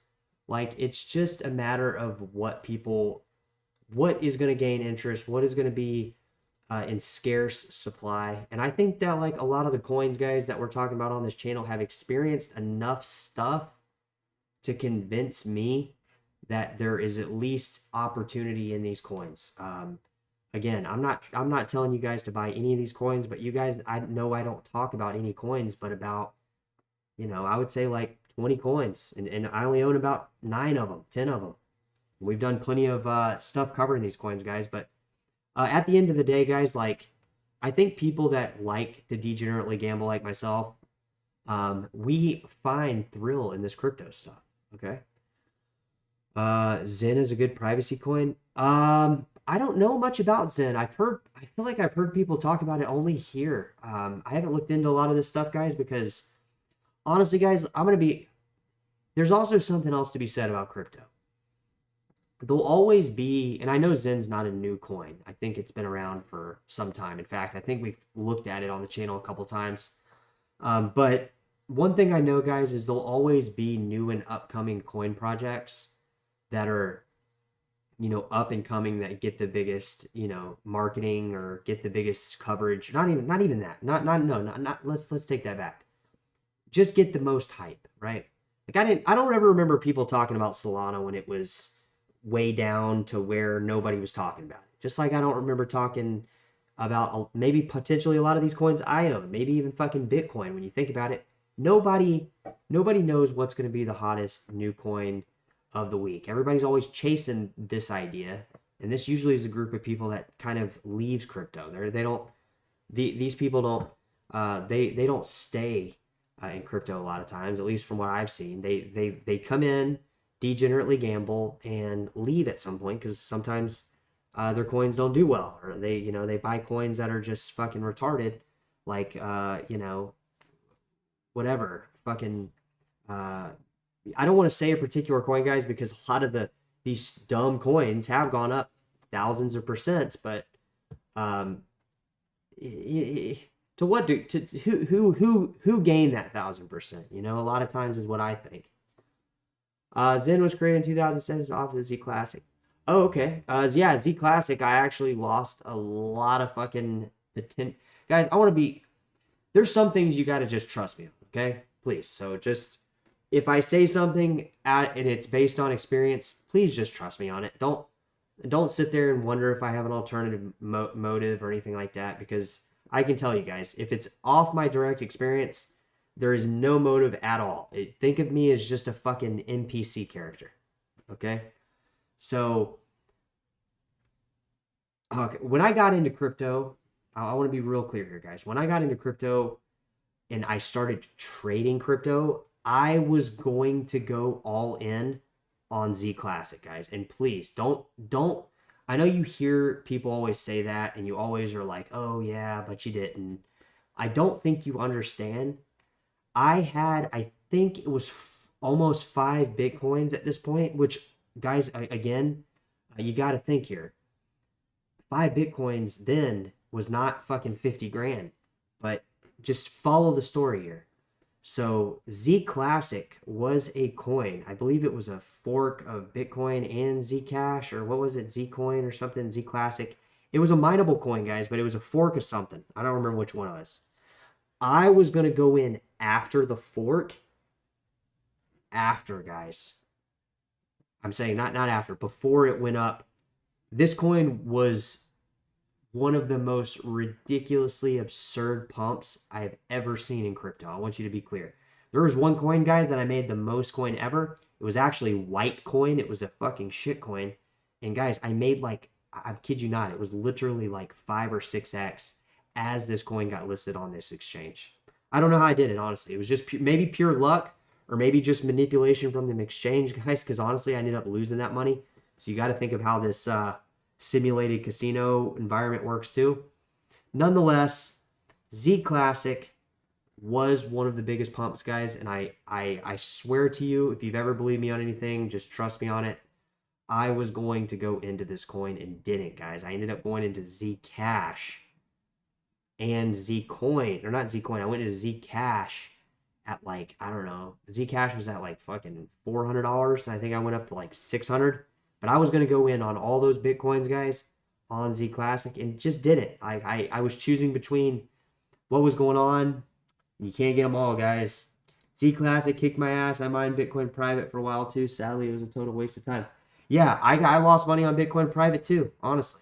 Like, it's just a matter of what is going to gain interest, what is going to be in scarce supply. And I think that like a lot of the coins, guys, that we're talking about on this channel have experienced enough stuff to convince me that there is at least opportunity in these coins. Again, I'm not telling you guys to buy any of these coins, but you guys, I know I don't talk about any coins, but about, I would say like 20 coins, and I only own about 9 of them, 10 of them. We've done plenty of stuff covering these coins, guys, but at the end of the day, guys, like, I think people that like to degenerately gamble like myself, we find thrill in this crypto stuff, okay? Zen is a good privacy coin. I don't know much about Zen. I feel like I've heard people talk about it only here. I haven't looked into a lot of this stuff, guys, because honestly, guys, there's also something else to be said about crypto. There'll always be, and I know Zen's not a new coin. I think it's been around for some time. In fact, I think we've looked at it on the channel a couple times. But one thing I know, guys, is there'll always be new and upcoming coin projects that are, up and coming, that get the biggest, marketing or get the biggest coverage. Not even that. Not. Let's take that back. Just get the most hype, right? Like I don't ever remember people talking about Solana when it was way down to where nobody was talking about it. Just like I don't remember talking about maybe potentially a lot of these coins I own, maybe even fucking Bitcoin. When you think about it, nobody knows what's going to be the hottest new coin of the week. Everybody's always chasing this idea, and this usually is a group of people that kind of leaves crypto. These people don't stay in crypto a lot of times, at least from what I've seen. They come in, degenerately gamble, and leave at some point because sometimes their coins don't do well, or they buy coins that are just fucking retarded, like whatever fucking I don't want to say a particular coin, guys, because a lot of these dumb coins have gone up thousands of percents, but to what who gained that 1,000%? A lot of times is what I think. Zen was created in 2007 off of Z Classic. Oh, okay. Yeah, Z Classic. I actually lost a lot of fucking potential. Guys, there's some things you got to just trust me on, okay? Please. So just, if I say something and it's based on experience, please just trust me on it. Don't sit there and wonder if I have an alternative motive or anything like that, because I can tell you guys, if it's off my direct experience, there is no motive at all. Think of me as just a fucking NPC character. Okay? So, when I got into crypto, I want to be real clear here, guys. When I got into crypto and I started trading crypto, I was going to go all in on Z Classic, guys. And please, don't. I know you hear people always say that, and you always are like, oh yeah, but you didn't. I don't think you understand. I think it was almost 5 Bitcoins at this point, which, guys, again, you got to think here. 5 Bitcoins then was not fucking 50 grand, but just follow the story here. So Z Classic was a coin. I believe it was a fork of Bitcoin and Zcash, or what was it? Zcoin or something, Z Classic. It was a mineable coin, guys, but it was a fork of something. I don't remember which one it was. I was going to go in after the fork. After, guys. I'm saying not after. Before it went up. This coin was one of the most ridiculously absurd pumps I have ever seen in crypto. I want you to be clear. There was one coin, guys, that I made the most coin ever. It was actually white coin. It was a fucking shit coin. And guys, I made like, I kid you not, it was literally like 5 or 6x as this coin got listed on this exchange. I don't know how I did it, honestly. It was just maybe pure luck, or maybe just manipulation from the exchange, guys, because honestly, I ended up losing that money. So you got to think of how this simulated casino environment works too. Nonetheless, Z Classic was one of the biggest pumps, guys, and I swear to you, if you've ever believed me on anything, just trust me on it. I was going to go into this coin and didn't, guys. I ended up going into Zcash and Zcoin, or not Zcoin. I went into Zcash at like, I don't know, Zcash was at like fucking $400, and I think I went up to like 600. But I was gonna go in on all those Bitcoins, guys, on Z Classic, and just did it. I was choosing between what was going on. You can't get them all, guys. Z Classic kicked my ass. I mined Bitcoin private for a while too. Sadly, it was a total waste of time. Yeah, I lost money on Bitcoin private too, honestly.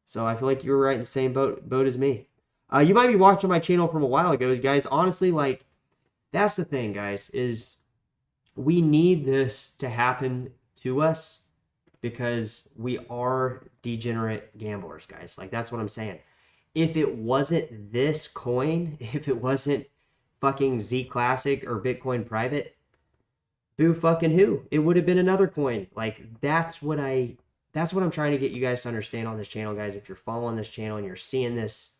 So I feel like you were right in the same boat as me. You might be watching my channel from a while ago, guys. Honestly, like, that's the thing, guys, is we need this to happen to us because we are degenerate gamblers, guys. Like, that's what I'm saying. If it wasn't this coin, if it wasn't fucking Z Classic or Bitcoin private, boo fucking who? It would have been another coin. Like, that's what I'm trying to get you guys to understand on this channel, guys. If you're following this channel and you're seeing this,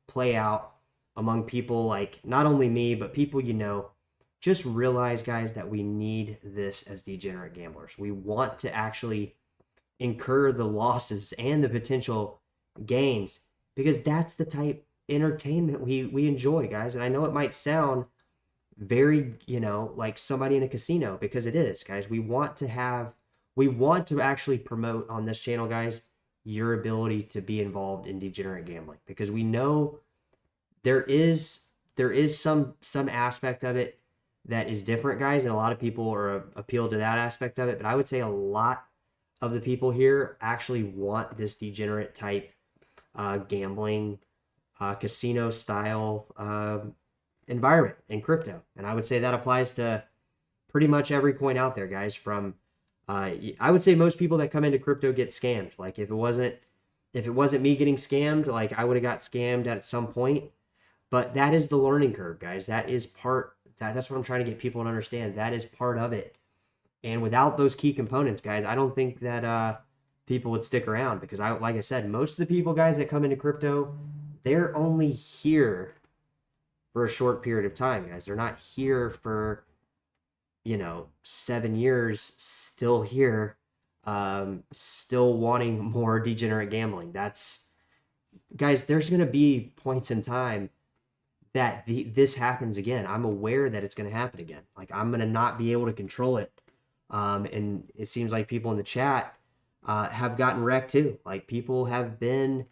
play out among people, like not only me, but people just realize, guys, that we need this as degenerate gamblers. We want to actually incur the losses and the potential gains because that's the type entertainment we enjoy, guys. And I know it might sound very, like somebody in a casino, because it is, guys. We want to actually promote on this channel, guys, your ability to be involved in degenerate gambling, because we know there is some aspect of it that is different, guys, and a lot of people are appealed to that aspect of it. But I would say a lot of the people here actually want this degenerate type gambling, casino style environment in crypto. And I would say that applies to pretty much every coin out there, guys. From I would say most people that come into crypto get scammed. Like, if it wasn't me getting scammed, like, I would have got scammed at some point. But that is the learning curve, guys. That's what I'm trying to get people to understand. That is part of it. And without those key components, guys, I don't think that people would stick around, because like I said, most of the people, guys, that come into crypto, they're only here for a short period of time, guys. They're not here for 7 years, still here, still wanting more degenerate gambling. Guys, there's going to be points in time that this happens again. I'm aware that it's going to happen again. Like, I'm going to not be able to control it. And it seems like people in the chat have gotten wrecked too. Like, people have been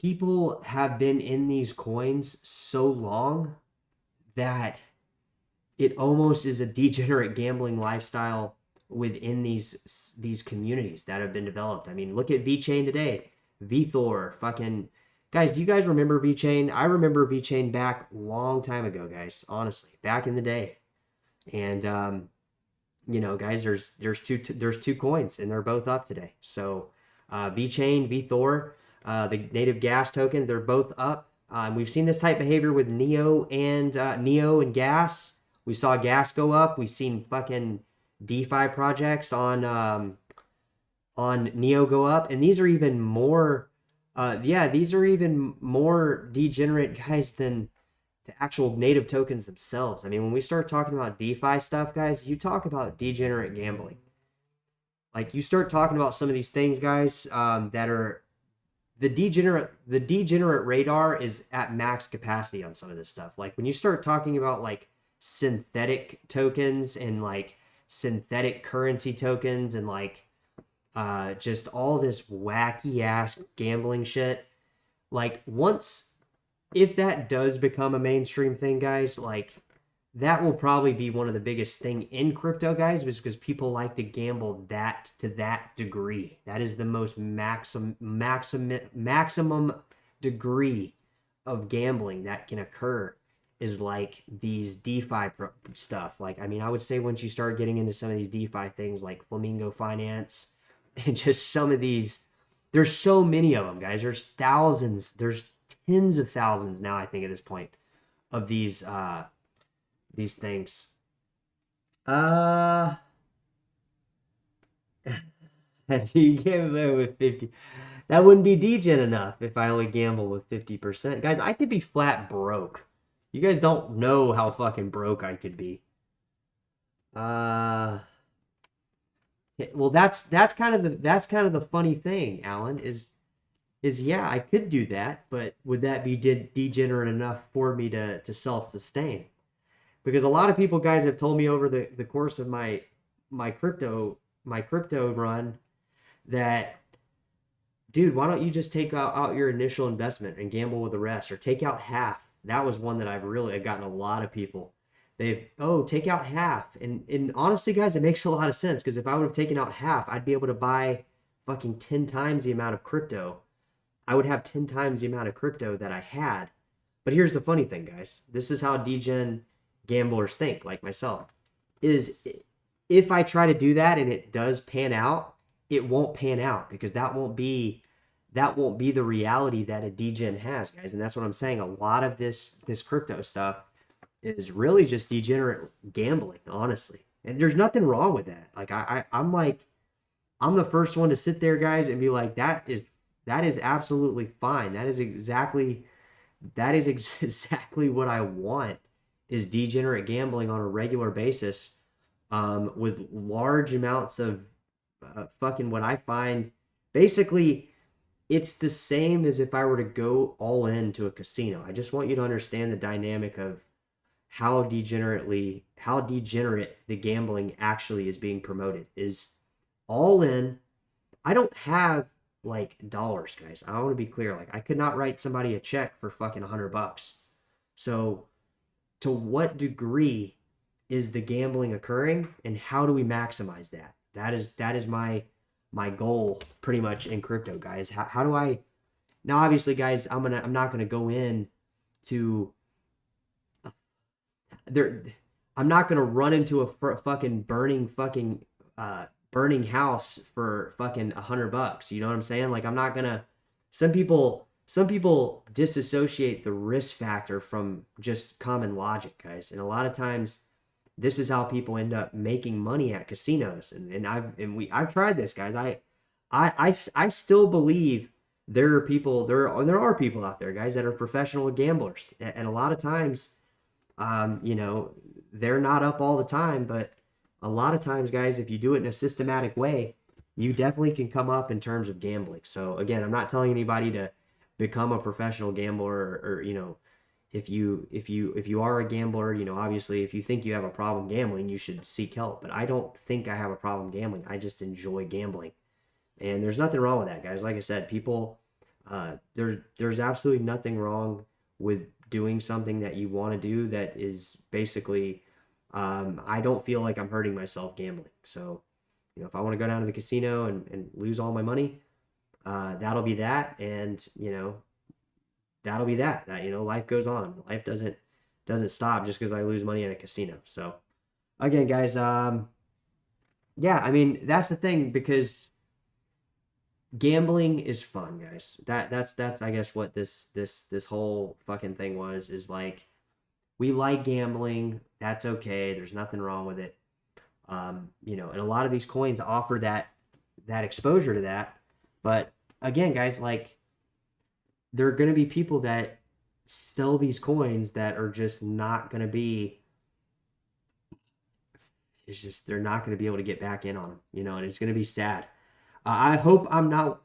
in these coins so long that it almost is a degenerate gambling lifestyle within these communities that have been developed. I mean, look at VeChain today, VeThor, fucking guys. Do you guys remember VeChain? I remember VeChain back a long time ago, guys. Honestly, back in the day, and guys, there's two coins, and they're both up today. So VeChain, VeThor, the native gas token, they're both up. We've seen this type of behavior with Neo and Gas. We saw Gas go up. We've seen fucking DeFi projects on Neo go up, and these are even more. These are even more degenerate, guys, than the actual native tokens themselves. I mean, when we start talking about DeFi stuff, guys, you talk about degenerate gambling. Like, you start talking about some of these things, guys, that are the degenerate radar is at max capacity on some of this stuff. Like, when you start talking about like synthetic tokens and like synthetic currency tokens and like just all this wacky ass gambling shit, like, if that does become a mainstream thing, guys, like, that will probably be one of the biggest thing in crypto, guys, because people like to gamble that to that degree. That is the most maximum degree of gambling that can occur, is like these DeFi stuff. Like, I mean, I would say once you start getting into some of these DeFi things like Flamingo Finance and just some of these, there's so many of them, guys. There's thousands, there's tens of thousands now, I think, at this point, of these things. You gamble with 50. That wouldn't be degen enough if I only gamble with 50%. Guys, I could be flat broke. You guys don't know how fucking broke I could be. Well, that's kind of the funny thing, Alan, is is yeah, I could do that, but would that be degenerate enough for me to self-sustain? Because a lot of people, guys, have told me over the course of my crypto my crypto run that, dude, why don't you just take out your initial investment and gamble with the rest, or take out half? That was one that I've gotten a lot of people. They've, oh, take out half. And honestly, guys, it makes a lot of sense, because if I would have taken out half, I'd be able to buy fucking 10 times the amount of crypto. I would have 10 times the amount of crypto that I had. But here's the funny thing, guys. This is how degen gamblers think, like myself. Is if I try to do that and it does pan out, it won't pan out, because that won't be the reality that a degen has, guys. And that's what I'm saying. A lot of this crypto stuff is really just degenerate gambling, honestly. And there's nothing wrong with that. Like I'm the first one to sit there, guys, and be like, that is absolutely fine. That is exactly what I want, is degenerate gambling on a regular basis, with large amounts of fucking what I find. Basically, it's the same as if I were to go all into a casino. I just want you to understand the dynamic of how degenerate the gambling actually is being promoted. Is all in. I don't have like dollars, guys. I want to be clear. Like, I could not write somebody a check for fucking $100. So to what degree is the gambling occurring, and how do we maximize that? That is my goal pretty much in crypto, guys. How do I, now obviously, guys, I'm not gonna go in to there. I'm not gonna run into a fucking burning house for fucking $100. You know what I'm saying? Like, I'm not gonna. Some people disassociate the risk factor from just common logic, guys. And a lot of times, this is how people end up making money at casinos. And I've tried this, guys. I still believe there are people out there, guys, that are professional gamblers. And a lot of times, they're not up all the time, but a lot of times, guys, if you do it in a systematic way, you definitely can come up in terms of gambling. So again, I'm not telling anybody to become a professional gambler, or if you are a gambler, obviously, if you think you have a problem gambling, you should seek help. But I don't think I have a problem gambling. I just enjoy gambling. And there's nothing wrong with that, guys. Like I said, people, there's absolutely nothing wrong with doing something that you want to do that is basically, I don't feel like I'm hurting myself gambling. So, if I want to go down to the casino and lose all my money, that'll be that. And, that'll be that. Life goes on. Life doesn't stop just because I lose money at a casino. So again, guys, yeah, I mean, that's the thing, because gambling is fun, guys. That's I guess what this whole fucking thing was, is like, we like gambling. That's okay. There's nothing wrong with it. And a lot of these coins offer that exposure to that. But again, guys, like, there are going to be people that sell these coins that are just not going to be, they're not going to be able to get back in on them, and it's going to be sad. I hope I'm not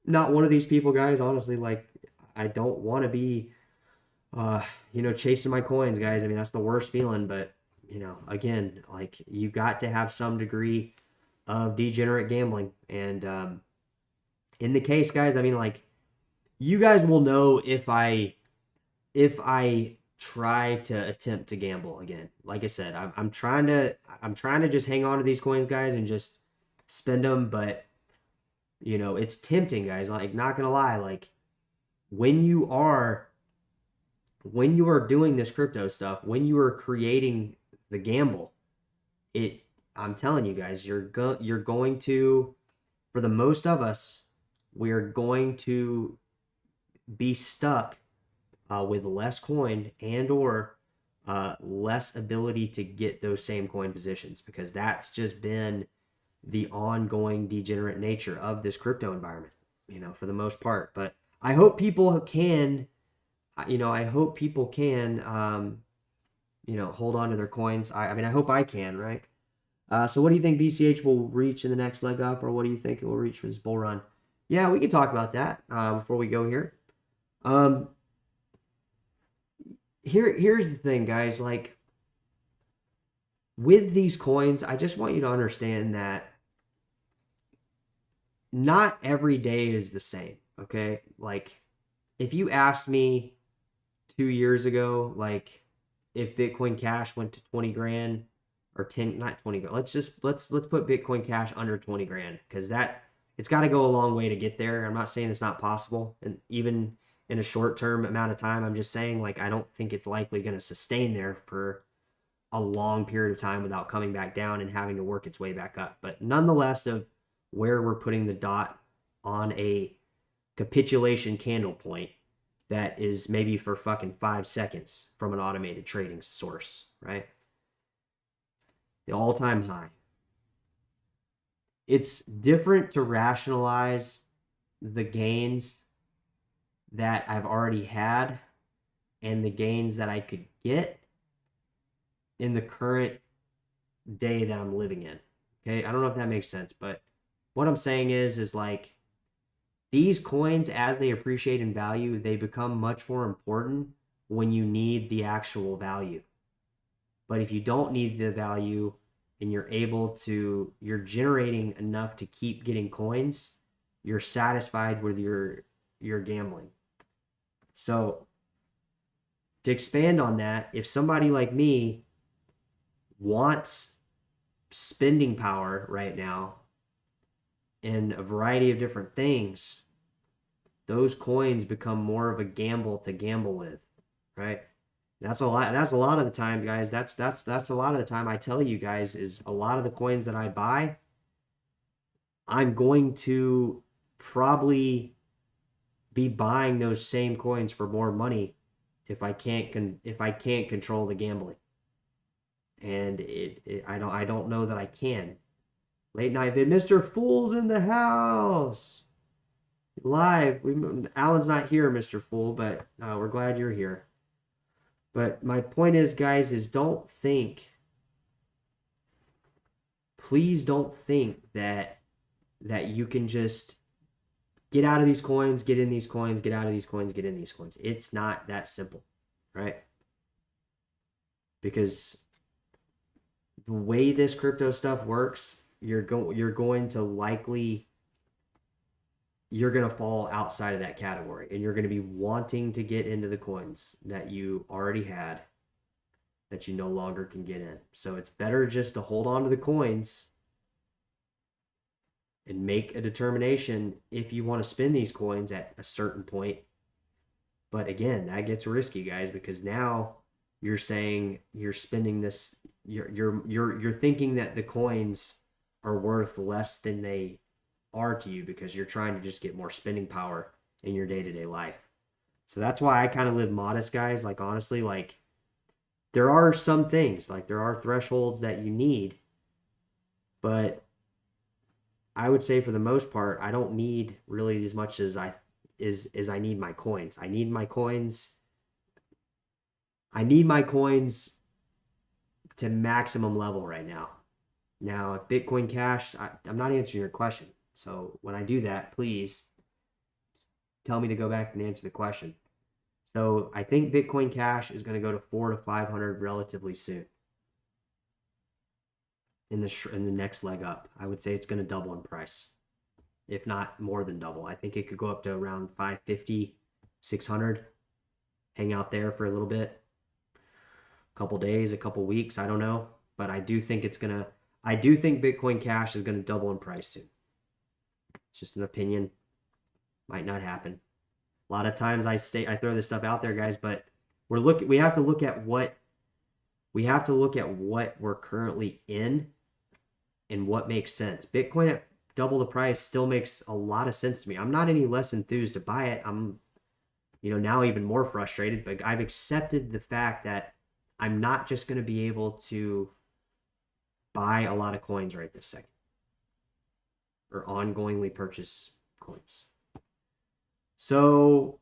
one of these people, guys. Honestly, like, I don't want to be, chasing my coins, guys. I mean, that's the worst feeling. But, again, like, you got to have some degree of degenerate gambling. And in the case, guys, I mean, like, you guys will know if I try to attempt to gamble again. Like I said, I'm trying to just hang on to these coins, guys, and just spend them. But it's tempting, guys. Like, not gonna lie, like, when you are doing this crypto stuff, when you are creating the gamble, I'm telling you, guys, you're going to, for the most of us, we are going to be stuck with less coin and or less ability to get those same coin positions, because that's just been the ongoing degenerate nature of this crypto environment, for the most part. But I hope people can, hold on to their coins. I mean, I hope I can, right? So what do you think BCH will reach in the next leg up, or what do you think it will reach for this bull run? Yeah, we can talk about that before we go here. Um, here's the thing, guys. Like with these coins, I just want you to understand that not every day is the same. Okay, like if you asked me 2 years ago, like if Bitcoin Cash went to 20 grand or 10, not 20 grand. Let's put Bitcoin Cash under 20 grand because that it's got to go a long way to get there. I'm not saying it's not possible, and even in a short term amount of time, I'm just saying like I don't think it's likely going to sustain there for a long period of time without coming back down and having to work its way back up. But nonetheless, of where we're putting the dot on a capitulation candle point that is maybe for fucking 5 seconds from an automated trading source, right? The all time high. It's different to rationalize the gains that I've already had and the gains that I could get in the current day that I'm living in. Okay. I don't know if that makes sense, but what I'm saying is like these coins, as they appreciate in value, they become much more important when you need the actual value. But if you don't need the value and you're generating enough to keep getting coins, you're satisfied with your gambling. So to expand on that, if somebody like me wants spending power right now in a variety of different things, those coins become more of a gamble to gamble with, right? That's a lot. That's a lot of the time, guys. That's a lot of the time I tell you guys is a lot of the coins that I buy, I'm going to probably be buying those same coins for more money if I can't control the gambling. And I don't know that I can. Late night vid, Mr. Fool's in the house. Live. Alan's not here, Mr. Fool, but we're glad you're here. But my point is, guys, is please don't think that you can just get out of these coins, get in these coins, get out of these coins, get in these coins. It's not that simple, right? Because the way this crypto stuff works, you're going to fall outside of that category and you're going to be wanting to get into the coins that you already had that you no longer can get in. So it's better just to hold on to the coins and make a determination if you want to spend these coins at a certain point. But again, that gets risky, guys, because now you're saying you're spending this you're thinking that the coins are worth less than they are to you because you're trying to just get more spending power in your day-to-day life. So that's why I kind of live modest, guys. Like honestly, like there are some things, like there are thresholds that you need, but I would say for the most part, I don't need really as much as I need my coins. I need my coins. I need my coins to maximum level right now. Now, if Bitcoin Cash, I'm not answering your question. So when I do that, please tell me to go back and answer the question. So I think Bitcoin Cash is going to go to 400 to 500 relatively soon. In the next leg up, I would say it's going to double in price, if not more than double. I think it could go up to around 550, 600. Hang out there for a little bit, a couple days, a couple weeks. I don't know, but I do think Bitcoin Cash is going to double in price soon. It's just an opinion. Might not happen. A lot of times I throw this stuff out there, guys, but we have to look at what we're currently in and what makes sense. Bitcoin at double the price still makes a lot of sense to me. I'm not any less enthused to buy it. I'm, now even more frustrated, but I've accepted the fact that I'm not just going to be able to buy a lot of coins right this second or ongoingly purchase coins. So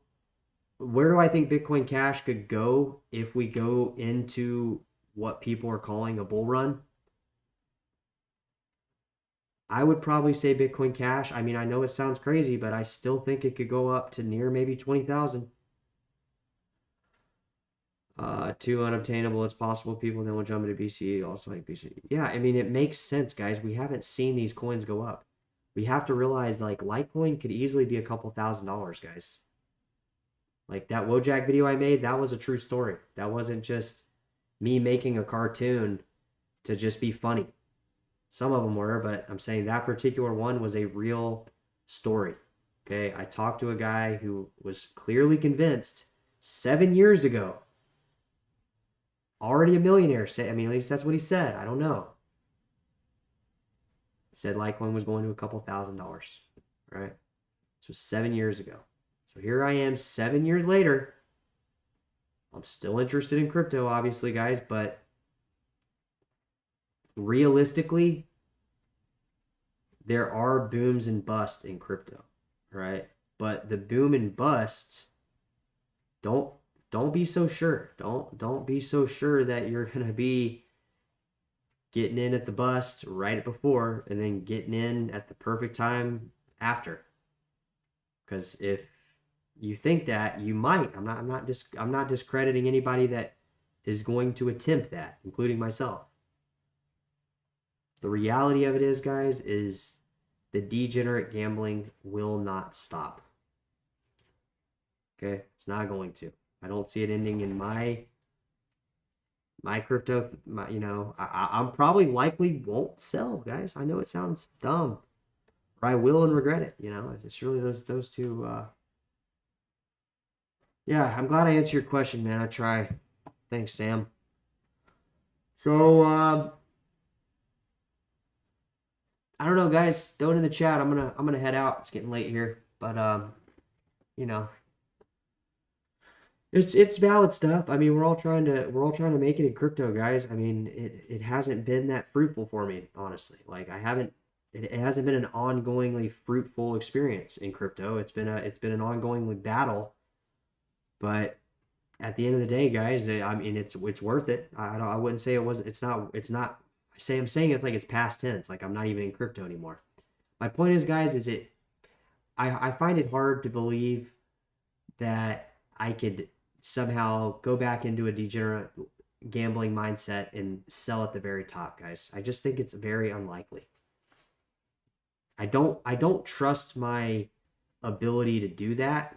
where do I think Bitcoin Cash could go if we go into what people are calling a bull run? I would probably say Bitcoin Cash. I mean, I know it sounds crazy, but I still think it could go up to near maybe 20,000. Too unobtainable. It's possible people then will jump into BCE, also like BCE. Yeah, I mean, it makes sense, guys. We haven't seen these coins go up. We have to realize, like, Litecoin could easily be a couple $1,000s, guys. Like that Wojak video I made, that was a true story. That wasn't just me making a cartoon to just be funny. Some of them were, but I'm saying that particular one was a real story. Okay, I talked to a guy who was clearly convinced 7 years ago, already a millionaire. I mean, at least that's what he said. I don't know. He said Litecoin was going to a couple $1,000s, right? So 7 years ago. So here I am 7 years later. I'm still interested in crypto, obviously, guys, but realistically, there are booms and busts in crypto, right? But the boom and busts, don't be so sure. Don't be so sure that you're gonna be getting in at the bust right before and then getting in at the perfect time after. Because if you think that, you might. I'm not discrediting anybody that is going to attempt that, including myself. The reality of it is, guys, is the degenerate gambling will not stop. Okay, it's not going to. I don't see it ending in my crypto. I'm probably likely won't sell, guys. I know it sounds dumb, or I will and regret it. It's really those two. Yeah, I'm glad I answered your question, man. I try. Thanks, Sam. So, I don't know, guys. Throw it in the chat. I'm gonna head out. It's getting late here, but it's valid stuff. I mean, we're all trying to make it in crypto, guys. I mean, it hasn't been that fruitful for me, honestly. Like it hasn't been an ongoingly fruitful experience in crypto. It's been an ongoing battle. But at the end of the day, guys, I mean, it's worth it. I wouldn't say it was. It's not. I'm saying it's like it's past tense. Like I'm not even in crypto anymore. My point is, guys, I find it hard to believe that I could somehow go back into a degenerate gambling mindset and sell at the very top, guys. I just think it's very unlikely. I don't trust my ability to do that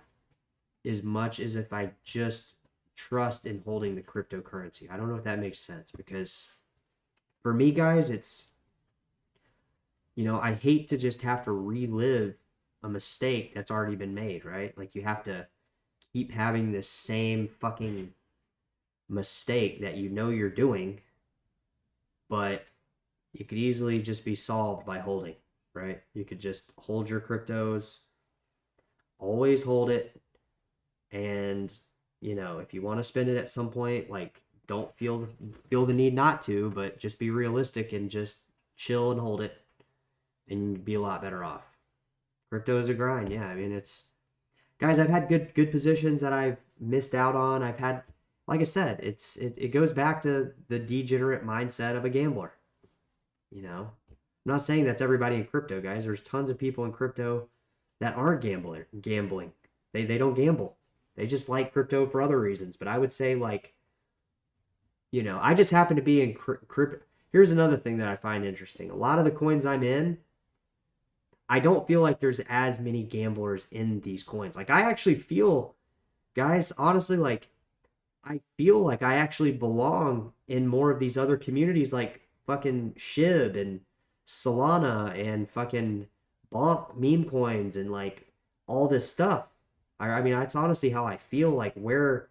as much as if I just trust in holding the cryptocurrency. I don't know if that makes sense, because for me, guys, it's, I hate to just have to relive a mistake that's already been made, right? Like you have to keep having this same fucking mistake that you're doing, but it could easily just be solved by holding, right? You could just hold your cryptos, always hold it, and if you want to spend it at some point, like don't feel the need not to, but just be realistic and just chill and hold it, and you'd be a lot better off. Crypto is a grind, yeah. I mean, it's, guys, I've had good positions that I've missed out on. I've had, like I said, it goes back to the degenerate mindset of a gambler. I'm not saying that's everybody in crypto, guys. There's tons of people in crypto that aren't gambling. They don't gamble. They just like crypto for other reasons. But I would say, like, I just happen to be in crypto. Here's another thing that I find interesting. A lot of the coins I'm in, I don't feel like there's as many gamblers in these coins. Like, I actually feel, guys, honestly, like, I feel like I actually belong in more of these other communities, like fucking SHIB and Solana and fucking Bonk meme coins and like all this stuff. I mean, that's honestly how I feel, like where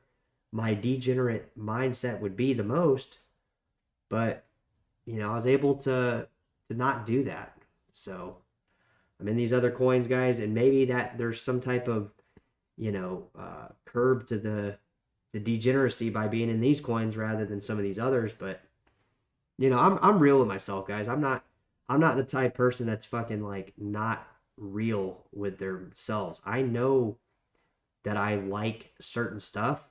my degenerate mindset would be the most. But, I was able to not do that. So I'm in these other coins, guys, and maybe that there's some type of, curb to the degeneracy by being in these coins rather than some of these others. But I'm real with myself, guys. I'm not the type person that's fucking like not real with themselves. I know that I like certain stuff,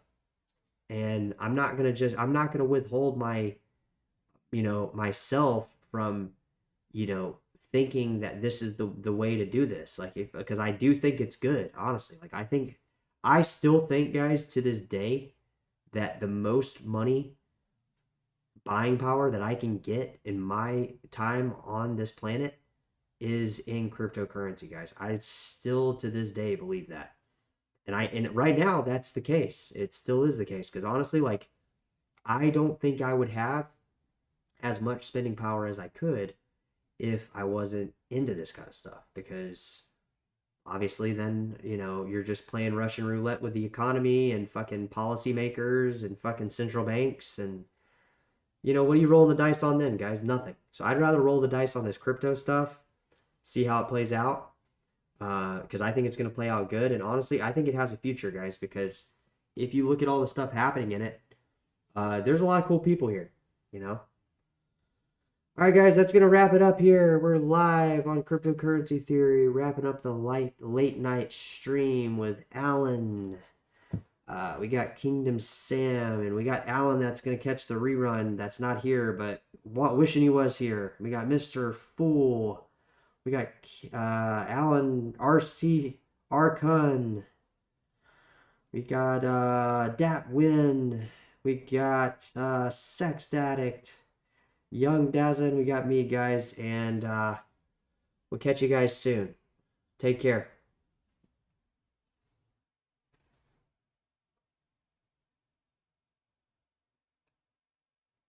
and I'm not gonna withhold my myself from thinking that this is the way to do this. Like, because I do think it's good, honestly. Like, I still think, guys, to this day, that the most money buying power that I can get in my time on this planet is in cryptocurrency, guys. I still to this day believe that. And right now that's the case. It still is the case because honestly, like, I don't think I would have as much spending power as I could if I wasn't into this kind of stuff, because obviously then, you're just playing Russian roulette with the economy and fucking policymakers and fucking central banks. And what are you rolling the dice on then, guys? Nothing. So I'd rather roll the dice on this crypto stuff, see how it plays out, because I think it's going to play out good. And honestly, I think it has a future, guys, because if you look at all the stuff happening in it, there's a lot of cool people here, All right, guys, that's going to wrap it up here. We're live on Cryptocurrency Theory, wrapping up the late night stream with Alan. We got Kingdom Sam, and we got Alan that's going to catch the rerun that's not here, but wishing he was here. We got Mr. Fool. We got Alan RC Arcon. We got Dat Win. We got Sex Addict. Young Dazin. We got me, guys, and we'll catch you guys soon. Take care.